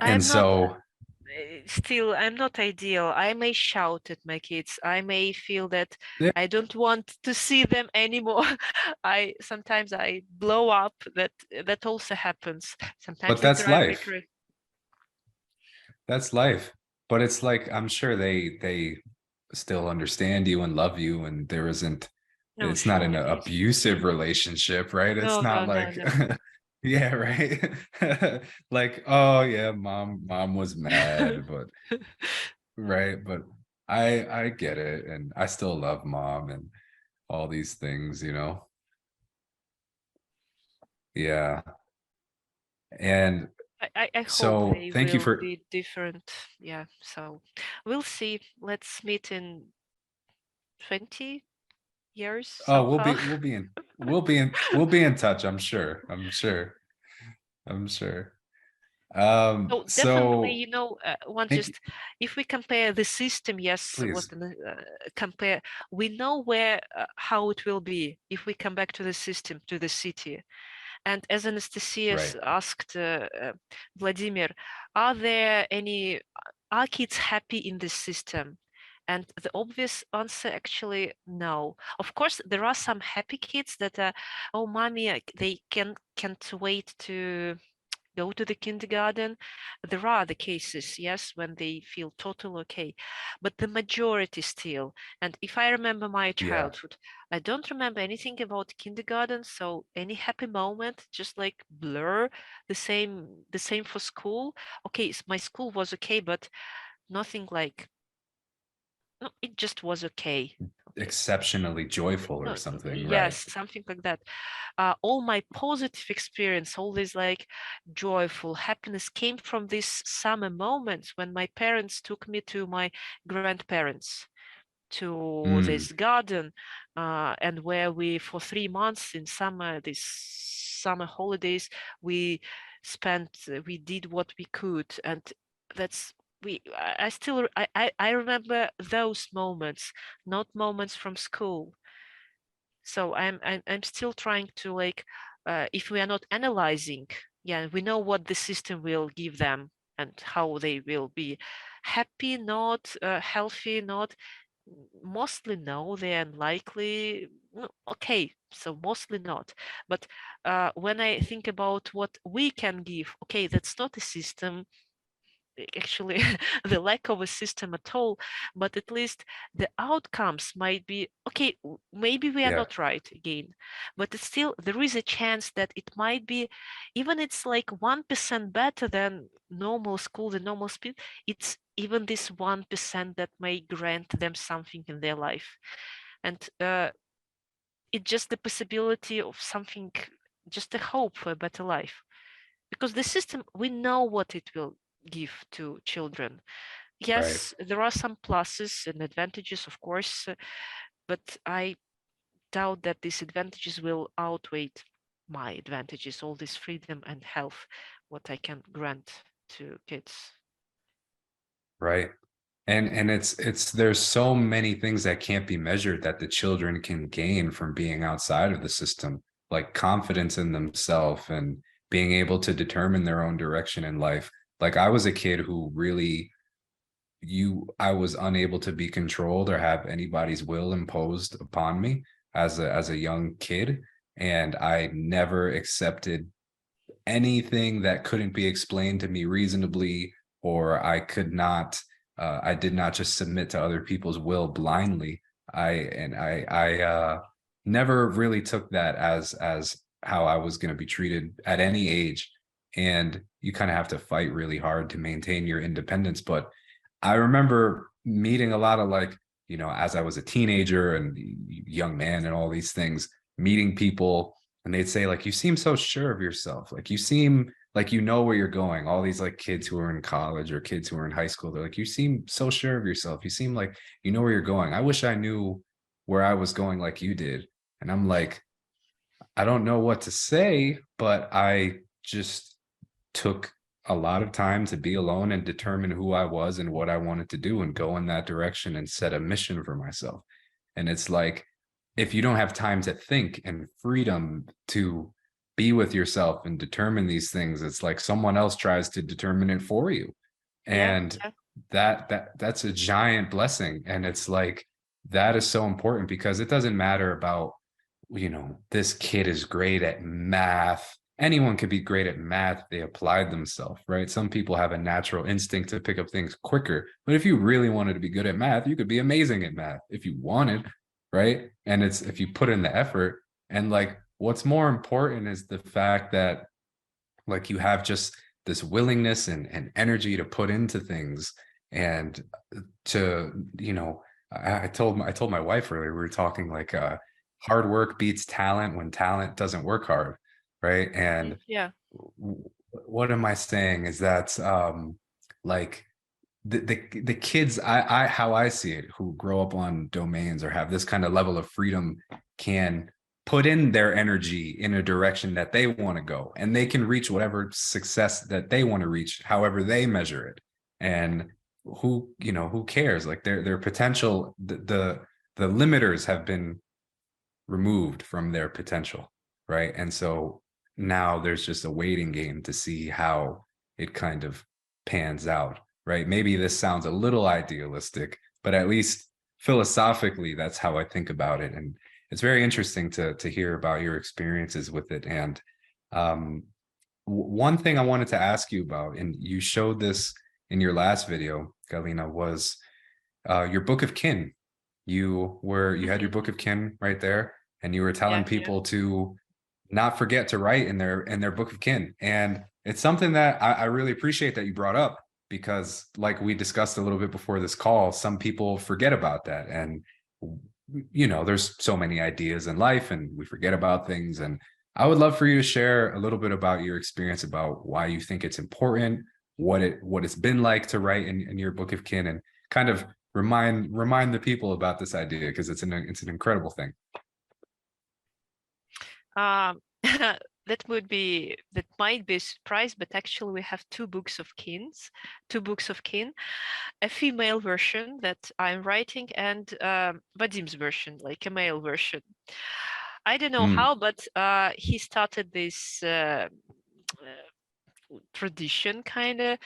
I'm not so, still, I'm not ideal. I may shout at my kids. I may feel that yeah, I don't want to see them anymore. I sometimes I blow up. That also happens. but Sometimes they that's drive me life. crazy. That's life. But it's like, I'm sure they still understand you and love you, and there isn't, No, it's not an sure, yes. abusive relationship, right? It's No, no, not no, like no. yeah, right. Like, oh yeah, mom was mad, but right, but I get it, and I still love mom and all these things, you know. Yeah. And I hope so they thank you will for, be different. Yeah, so we'll see. Let's meet in 20 years oh, somehow. we'll be in touch, I'm sure. I'm sure. So definitely, So one thank you, just if we compare the system, yes, what please. compare, we know where how it will be if we come back to the system, to the city. And as Anastasia Right. asked Vladimir, are kids happy in this system? And the obvious answer actually no. Of course, there are some happy kids that are, oh, mommy, they can't wait to go to the kindergarten. There are the cases, yes, when they feel totally okay, but the majority still. And if I remember my Yeah. childhood, I don't remember anything about kindergarten. So any happy moment, just like blur. The same for school. Okay, my school was okay, but nothing like, no, it just was okay. Okay. Exceptionally joyful or No, something, yes, right? something like that. All my positive experience, all this like joyful happiness came from these summer moments when my parents took me to my grandparents to Mm, this garden, and where we for 3 months in summer, these summer holidays, we we did what we could, and that's I still I remember those moments, not moments from school. So I'm still trying to like, if we are not analyzing, yeah, we know what the system will give them and how they will be happy, not healthy, not, mostly no, they're unlikely. No, okay, so mostly not. But when I think about what we can give, okay, that's not a system, actually the lack of a system at all, but at least the outcomes might be okay. Maybe we are yeah, not right again, but it's still there is a chance that it might be, even it's like 1% better than normal school, the normal speed. It's even this 1% that may grant them something in their life. And it's just the possibility of something, just a hope for a better life, because the system, we know what it will give to children. right, Yes, there are some pluses and advantages, of course, but I doubt that these advantages will outweigh my advantages, all this freedom and health, what I can grant to kids. right. And it's there's so many things that can't be measured that the children can gain from being outside of the system, like confidence in themselves and being able to determine their own direction in life. Like, I was a kid who really, I was unable to be controlled or have anybody's will imposed upon me as a young kid, and I never accepted anything that couldn't be explained to me reasonably, or I did not just submit to other people's will blindly. I never really took that as how I was going to be treated at any age. And you kind of have to fight really hard to maintain your independence. But I remember meeting a lot of, like, as I was a teenager and young man and all these things, meeting people, and they'd say, like, you seem so sure of yourself, like you seem like you know where you're going. All these, like, kids who are in college or kids who are in high school, they're like, you seem so sure of yourself, you seem like you know where you're going. I wish I knew where I was going like you did. And I'm like, I don't know what to say, but I just took a lot of time to be alone and determine who I was and what I wanted to do and go in that direction and set a mission for myself. And it's like, if you don't have time to think and freedom to be with yourself and determine these things, it's like someone else tries to determine it for you. And that's a giant blessing. And it's like, that is so important, because it doesn't matter about, this kid is great at math. Anyone could be great at math. They applied themselves, right? Some people have a natural instinct to pick up things quicker. But if you really wanted to be good at math, you could be amazing at math if you wanted, right? And it's if you put in the effort. And like, what's more important is the fact that like you have just this willingness and energy to put into things, and to, I told my wife earlier, we were talking like hard work beats talent when talent doesn't work hard, right? And what am I saying is that like the kids, I how I see it, who grow up on domains or have this kind of level of freedom, can put in their energy in a direction that they want to go, and they can reach whatever success that they want to reach, however they measure it. And who cares? Like their potential, the limiters have been removed from their potential, right? And so now there's just a waiting game to see how it kind of pans out, right? Maybe this sounds a little idealistic, but at least philosophically, that's how I think about it. And it's very interesting to hear about your experiences with it. And one thing I wanted to ask you about, and you showed this in your last video, Galina, was your book of kin. You had your book of kin right there, and you were telling people to not forget to write in their book of kin. And it's something that I really appreciate that you brought up, because like we discussed a little bit before this call, some people forget about that. And there's so many ideas in life and we forget about things. And I would love for you to share a little bit about your experience, about why you think it's important, what it's been like to write in your book of kin, and kind of remind the people about this idea, because it's an incredible thing. That might be a surprise, but actually we have two books of kin, a female version that I'm writing, and Vadim's version, like a male version. I don't know how, but he started this tradition kind of.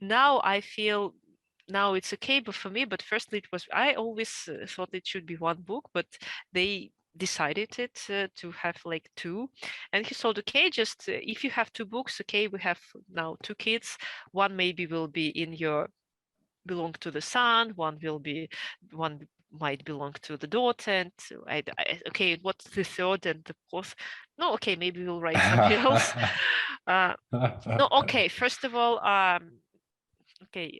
Now I feel now it's okay, but for me, but firstly I always thought it should be one book, but they decided it to have like two, and he told, okay, just if you have two books, okay, we have now two kids, one maybe will be in your belong to the son, one might belong to the daughter, and okay, what's the third and the fourth? No, okay, maybe we'll write something else. No, okay, first of all, okay,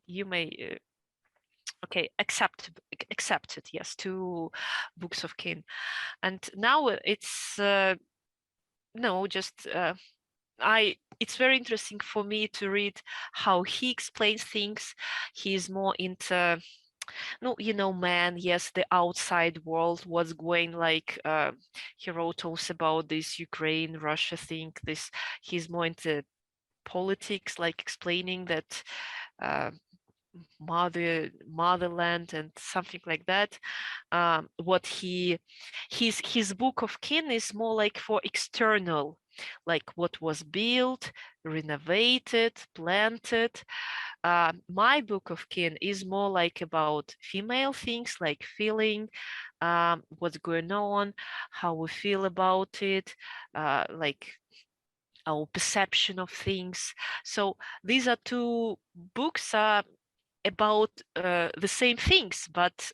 you may okay, accept it, yes, two books of kin. And now it's no, just it's very interesting for me to read how he explains things. He's more into man, yes, the outside world, what's going, like he wrote also about this Ukraine Russia thing. He's more into politics, like explaining that motherland and something like that. What his book of kin is more like for external, like what was built, renovated, planted. My book of kin is more like about female things, like feeling, what's going on, how we feel about it, like our perception of things. So these are two books about the same things, but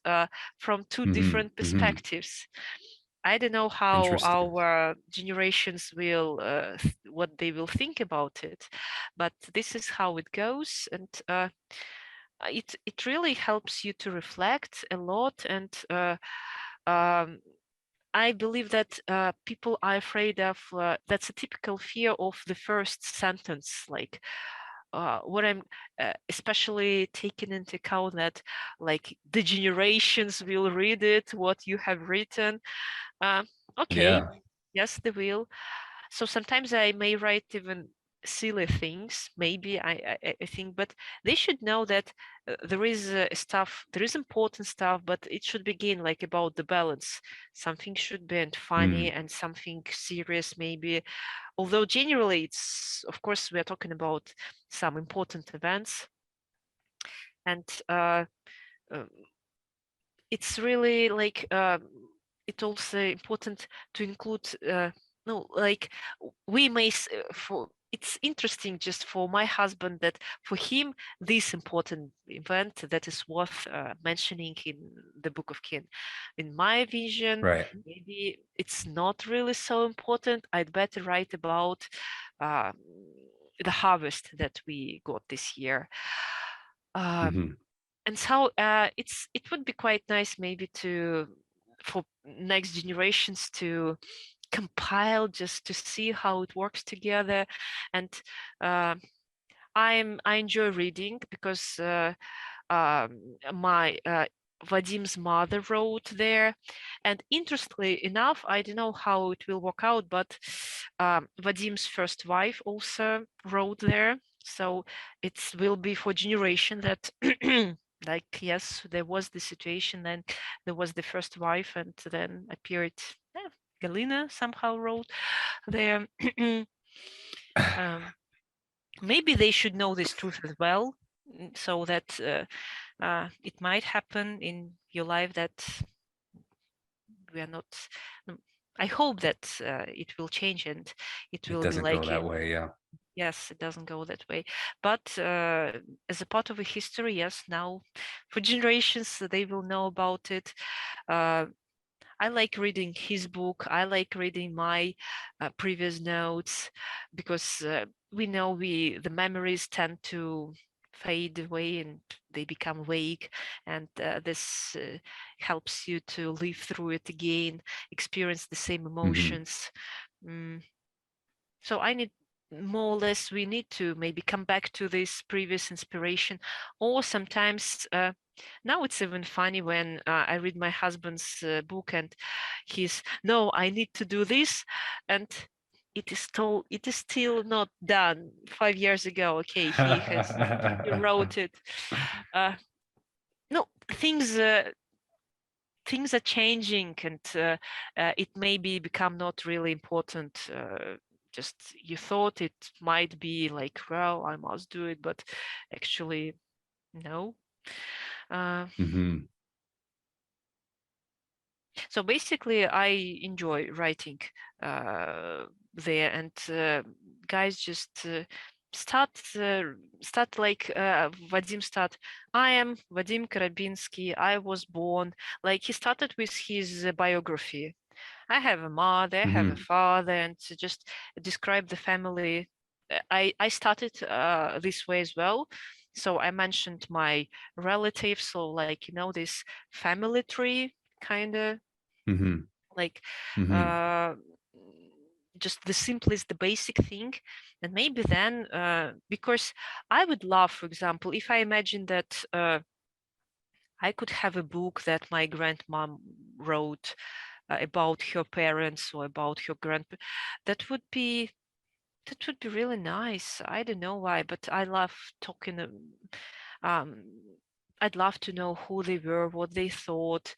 from two different perspectives. I don't know how our generations will, what they will think about it, but this is how it goes. And it really helps you to reflect a lot. And I believe that people are afraid of, that's a typical fear of the first sentence, like what I'm especially taking into account that like the generations will read it, what you have written. Okay, yes, they will. So sometimes I may write even silly things, maybe I think, but they should know that there is stuff, there is important stuff, but it should begin like about the balance. Something should be funny and something serious, maybe. Although generally, it's, of course, we are talking about some important events, and it's really like it's also important to include no, like we may for it's interesting just for my husband that for him this important event that is worth mentioning in the Book of Kin. In my vision, maybe it's not really so important. I'd better write about the harvest that we got this year. And so it would be quite nice maybe for next generations to compile just to see how it works together. And I enjoy reading because my Vadim's mother wrote there, and interestingly enough, I don't know how it will work out, but Vadim's first wife also wrote there, so it will be for generation that like, yes, there was the situation, then there was the first wife, and then appeared Galina somehow wrote there. Maybe they should know this truth as well, so that it might happen in your life that we are not. I hope that it will change and it will be like go that way. Yeah. Yes, it doesn't go that way. But as a part of a history, yes, now for generations they will know about it. I like reading his book. I like reading my previous notes because we know the memories tend to fade away and they become vague, and this helps you to live through it again, experience the same emotions. So I need more or less, we need to maybe come back to this previous inspiration, or sometimes now it's even funny when I read my husband's book and he's, no, I need to do this, and it is still not done 5 years ago. Okay, he wrote it. No, things are changing, and it maybe become not really important. Just you thought it might be like, well, I must do it, but actually no. So basically I enjoy writing there, and guys just start like Vadim start. I am Vadim Karabinskaya. I was born, like he started with his biography. I have a mother, I have a father, and to just describe the family. I started this way as well. So I mentioned my relatives, so like, you know, this family tree kind of like just the simplest, the basic thing. And maybe then because I would love, for example, if I imagine that I could have a book that my grandmom wrote about her parents or about her that would be really nice. I don't know why, but I love talking. I'd love to know who they were, what they thought,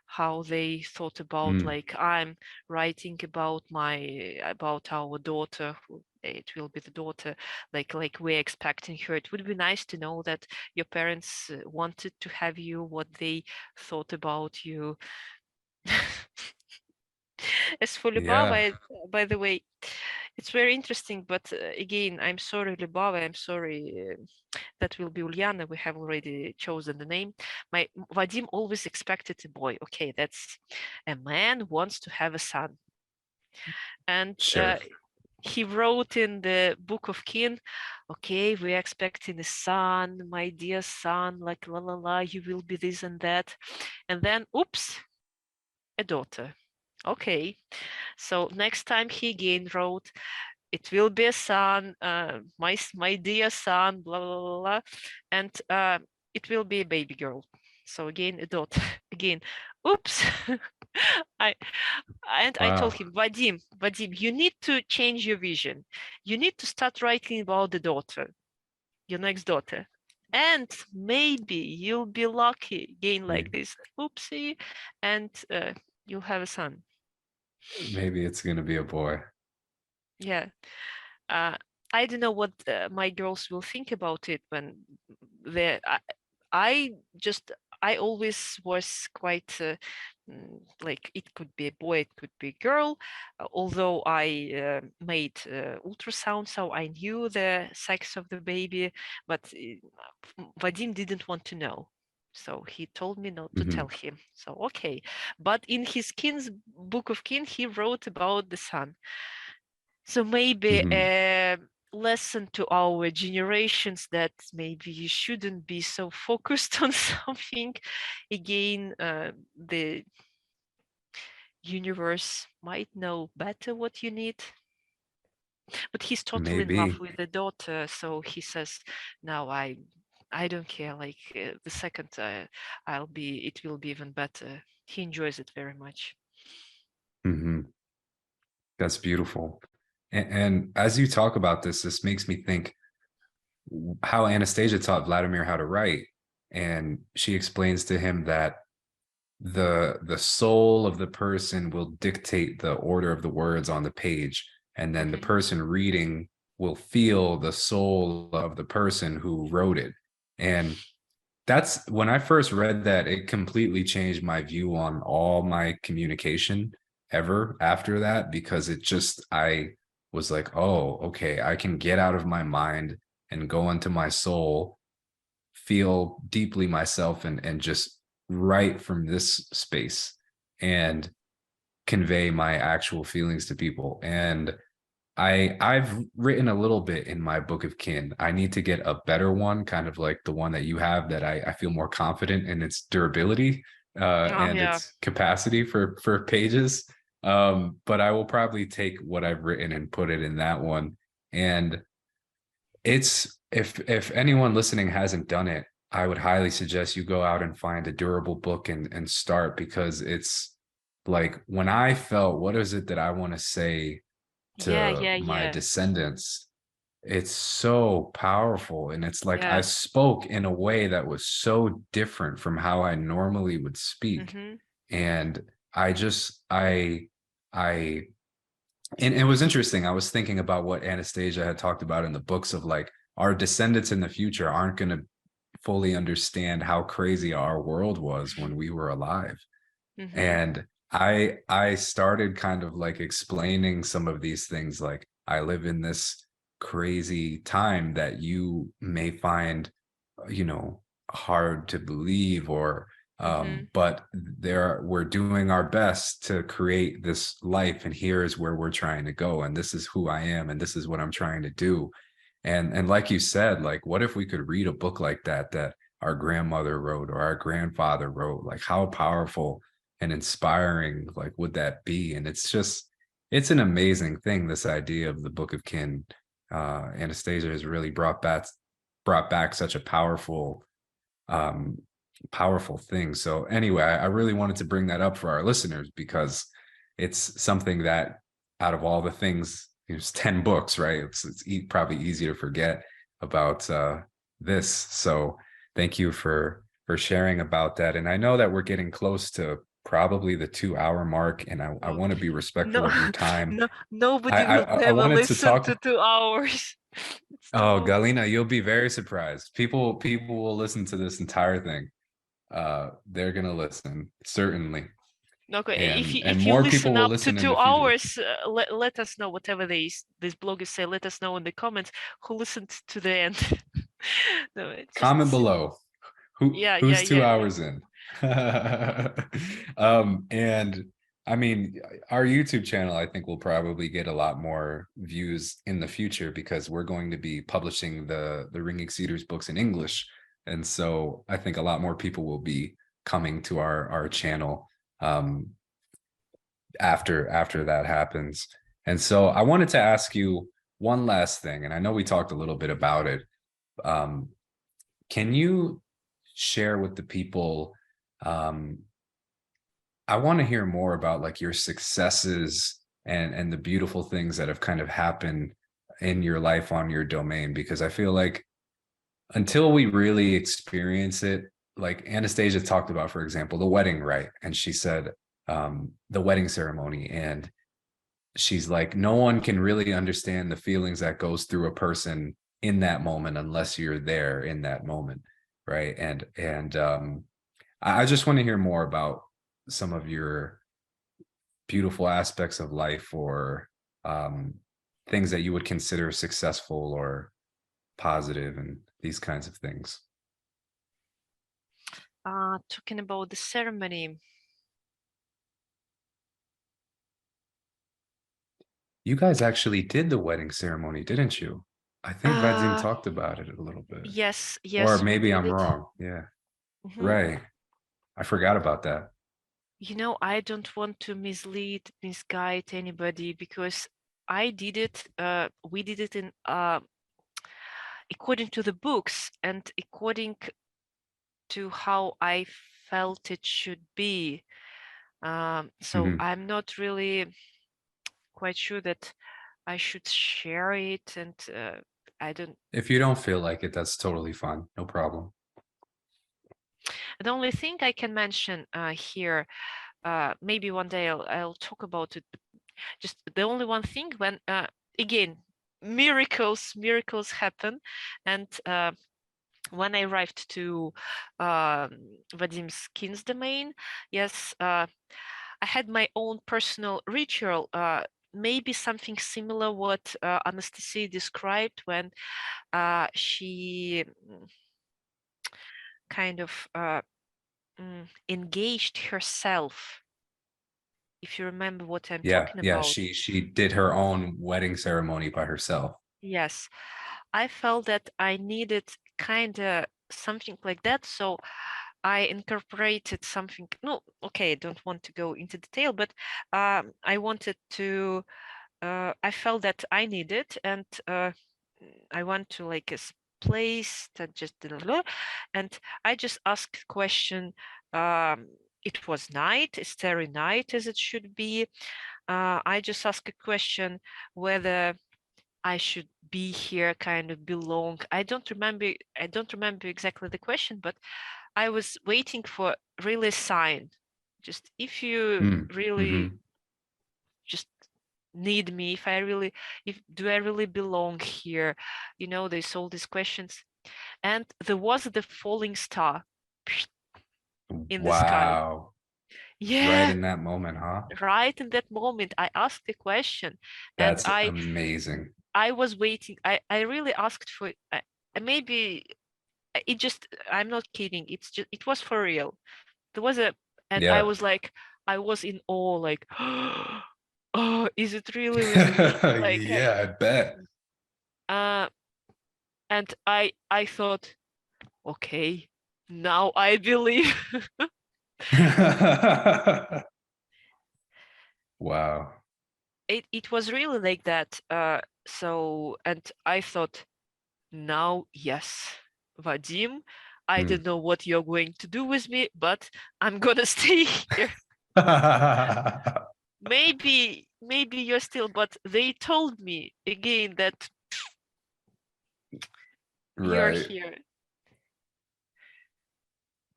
how they thought about, like, I'm writing about our daughter. It will be the daughter, like we're expecting her. It would be nice to know that your parents wanted to have you, what they thought about you. As for Lyubava, by the way, it's very interesting, but again, I'm sorry, Lyubava, I'm sorry, that will be Ulyana. We have already chosen the name. My Vadim always expected a boy. Okay, that's a man wants to have a son. And he wrote in the Book of Kin, okay, we're expecting a son, my dear son, like la la la, you will be this and that. And then, oops, a daughter. Okay, so next time he again wrote, it will be a son, my dear son, blah, blah, blah, blah, and it will be a baby girl. So again, a daughter. Again, oops. I I told Wow. him, Vadim, you need to change your vision. You need to start writing about the daughter, your next daughter. And maybe you'll be lucky again like this. Oopsie. And you'll have a son. Maybe it's gonna be a boy. Yeah. I don't know what my girls will think about it when they I just I always was quite like it could be a boy, it could be a girl. Although I made ultrasound, so I knew the sex of the baby, but Vadim didn't want to know. So he told me not to tell him. So okay, but in his kin's book of kin, he wrote about the son. So maybe a lesson to our generations that maybe you shouldn't be so focused on something. Again, the universe might know better what you need. But he's totally in love Maybe. with the daughter, so he says, "No, I don't care. Like the second it will be even better." He enjoys it very much. That's beautiful. And as you talk about this makes me think how Anastasia taught Vladimir how to write. And she explains to him that the soul of the person will dictate the order of the words on the page, and then the person reading will feel the soul of the person who wrote it. And that's when I first read that, it completely changed my view on all my communication ever after that, because it just, I was like, oh, okay, I can get out of my mind and go into my soul, feel deeply myself, and just write from this space and convey my actual feelings to people. And I've written a little bit in my book of kin. I need to get a better one, kind of like the one that you have, that I feel more confident in its durability and Yeah. its capacity for pages. But I will probably take what I've written and put it in that one. And it's, if anyone listening hasn't done it, I would highly suggest you go out and find a durable book and start, because it's like, when I felt, what is it that I want to say to my Yeah. descendants, it's so powerful. And it's like I Yeah. spoke in a way that was so different from how I normally would speak. And I and it was interesting. I was thinking about what Anastasia had talked about in the books, of like, our descendants in the future aren't going to fully understand how crazy our world was when we were alive. And I started kind of like explaining some of these things, like, I live in this crazy time that you may find, hard to believe, or but we're doing our best to create this life, and here is where we're trying to go, and this is who I am, and this is what I'm trying to do. And like you said, like, what if we could read a book like that our grandmother wrote or our grandfather wrote? Like, how powerful and inspiring, like, would that be? And it's an amazing thing, this idea of the book of kin. Anastasia has really brought back such a um powerful thing. So anyway, I really wanted to bring that up for our listeners, because it's something that, out of all the things, it's 10 books, right? It's probably easy to forget about this. So thank you for sharing about that. And I know that we're getting close to probably the 2 hour mark, and I want to be respectful No, of your time. nobody I, will I I never wanted to listen talk. to 2 hours. It's too Oh, long. Galina, you'll be very surprised. People will listen to this entire thing. They're gonna listen, certainly. Okay, and and if you more people listen will up to listen in two the future. hours, let us know, whatever these bloggers say. Let us know in the comments who listened to the end. No, Comment below who's two yeah. hours in. And I mean, our YouTube channel, I think, will probably get a lot more views in the future, because we're going to be publishing the Ringing Cedars books in English. And so I think a lot more people will be coming to our channel um, after that happens. And so I wanted to ask you one last thing, and I know we talked a little bit about it. Um, can you share with the people, um, I want to hear more about like your successes and the beautiful things that have kind of happened in your life on your domain, because I feel like until we really experience it, like Anastasia talked about, for example, the wedding, right? And she said the wedding ceremony, and she's like, no one can really understand the feelings that goes through a person in that moment unless you're there in that moment, right? And I just want to hear more about some of your beautiful aspects of life, or things that you would consider successful or positive, and these kinds of things. Talking about the ceremony. You guys actually did the wedding ceremony, didn't you? I think Vadim talked about it a little bit. Yes, Or yes, we maybe did I'm it. wrong. Yeah. Right. I forgot about that. You know, I don't want to misguide anybody, because I did it, we did it in according to the books and according to how I felt it should be. So I'm not really quite sure that I should share it, and I don't. If you don't feel like it, that's totally fine. No problem. The only thing I can mention here, maybe one day I'll talk about it. Just the only one thing, when again, miracles happen, and when I arrived to Vadim's kin's domain, yes, I had my own personal ritual. Maybe something similar what Anastasia described when she kind of engaged herself. If you remember what I'm talking Yeah, about. she did her own wedding ceremony by herself. Yes, I felt that I needed kind of something like that, so I incorporated something. No, okay, I don't want to go into detail, but I wanted to. I felt that I needed, and I went to like a place that just and I just asked a question. It was night, a starry night as it should be. I just asked a question whether I should be here, kind of belong. I don't remember exactly the question, but I was waiting for really a sign. Just if you really just need me, if I really belong here, you know, there's all these questions. And there was the falling star in the sky. Wow. Right Yeah, in that moment, huh? right in that moment I asked the question, and That's amazing. I was waiting. I really asked for maybe it just, I'm not kidding, it was for real. There was a, and I Yeah. was like, I was in awe, like, oh, is it really with me? Like, Yeah, I bet. uh, and I thought, okay, now I believe. Wow. It was really like that. So, and I thought, now, yes, Vadim, I don't know what you're going to do with me, but I'm gonna stay here. Maybe you're still, but they told me again that you're Right. here.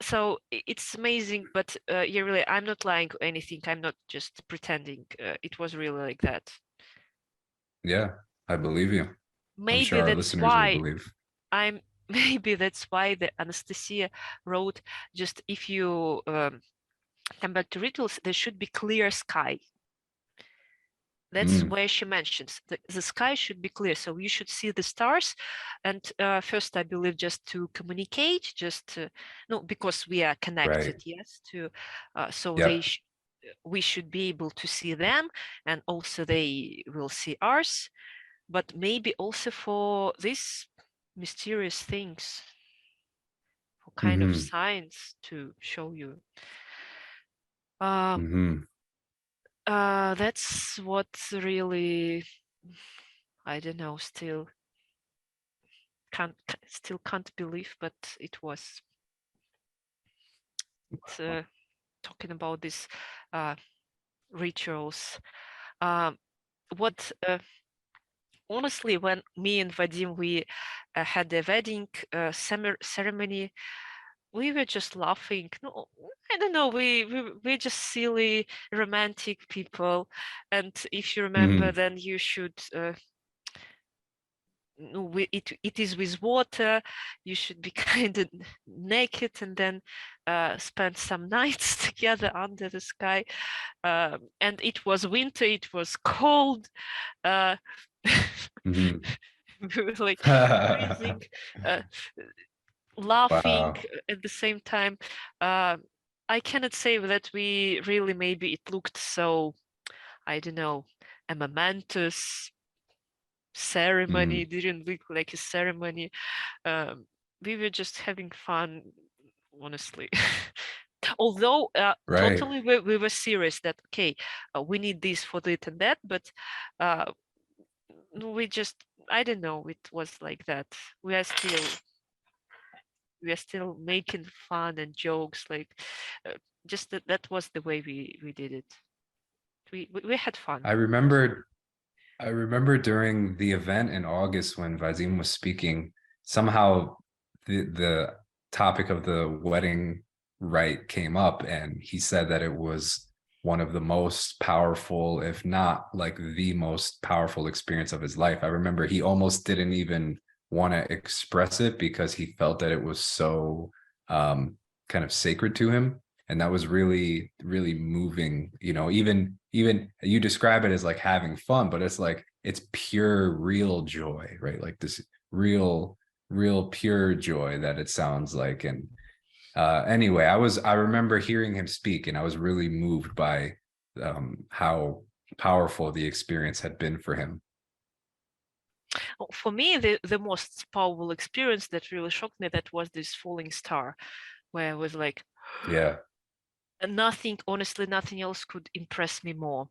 So it's amazing, but yeah, really, I'm not lying or anything. I'm not just pretending. It was really like that. Yeah, I believe you. I'm Maybe sure our that's listeners will why believe. maybe that's why the Anastasia wrote, just if you come back to rituals, there should be clear sky. That's where she mentions the sky should be clear, so you should see the stars. And first, I believe, just to communicate, just to, no, because we are connected, Right. yes, to so Yep. we should be able to see them, and also they will see ours. But maybe also for these mysterious things, for kind of signs to show you. That's what really, I don't know, still can't believe, but it was. It's talking about these rituals. Honestly, when me and Vadim, we had the wedding ceremony, we were just laughing. No, I don't know. We're just silly, romantic people. And if you remember, then you should. It is with water. You should be kind of naked and then spend some nights together under the sky. And it was winter. It was cold. We were like freezing, laughing at the same time. I cannot say that we really, maybe it looked so, I don't know, a momentous ceremony. It didn't look like a ceremony. We were just having fun, honestly. Although totally we were serious that, okay, we need this for this and that, but we just, I don't know, it was like that. We are still making fun and jokes, like just that was the way we did it. We had fun. I remember during the event in August when Vadim was speaking, somehow the topic of the wedding rite came up, and he said that it was one of the most powerful, if not like the most powerful experience of his life. I remember he almost didn't even want to express it because he felt that it was so kind of sacred to him. And that was really, really moving. You know, even you describe it as like having fun, but it's like it's pure, real joy, right? Like this real pure joy that it sounds like. And anyway, I remember hearing him speak, and I was really moved by how powerful the experience had been for him. For me, the most powerful experience that really shocked me, that was this falling star, where I was like, yeah. And nothing, honestly, nothing else could impress me more,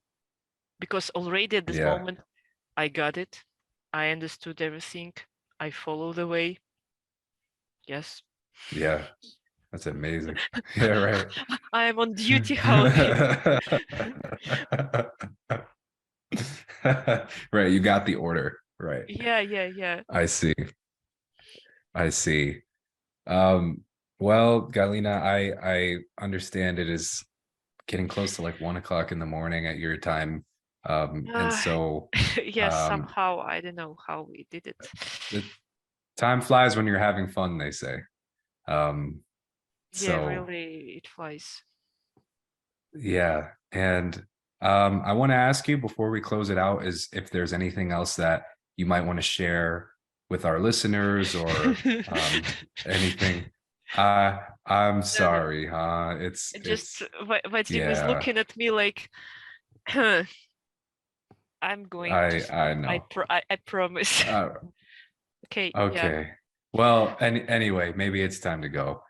because already at this moment, I got it. I understood everything. I follow the way. Yes. Yeah. That's amazing. Yeah, right. I am on duty. How? Right. You got the order. Right. Yeah. I see. Well, Galina, I understand it is getting close to like 1 o'clock in the morning at your time. And so yes, somehow I don't know how we did it. The time flies when you're having fun, they say. Yeah, really, it flies. Yeah. And I want to ask you before we close it out, is if there's anything else that you might want to share with our listeners or anything. I'm sorry, huh? It's just Vadim is looking at me like, I'm going to. I know. I promise. Okay. Okay. Well, anyway, maybe it's time to go.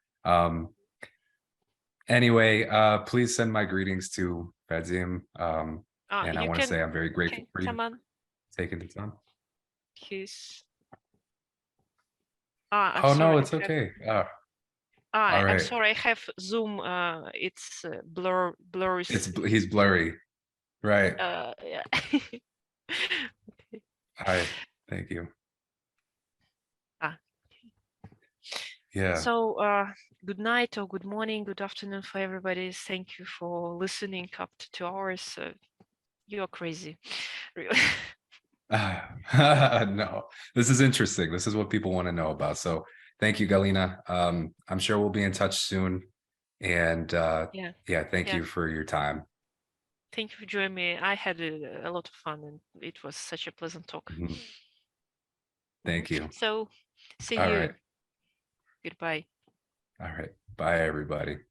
Anyway, please send my greetings to Vadim. And I want to say I'm very grateful for you taking the time. Oh no, it's okay. All right. I'm sorry, I have Zoom. It's blurry. He's blurry, right? Yeah. Hi, thank you. Yeah. So good night or good morning, good afternoon for everybody. Thank you for listening up to 2 hours. You're crazy, really. No, this is interesting. This is what people want to know about. So thank you, Galina. I'm sure we'll be in touch soon. And thank you for your time. Thank you for joining me. I had a lot of fun, and it was such a pleasant talk. Thank you. So see you. All right. Goodbye. All right. Bye, everybody.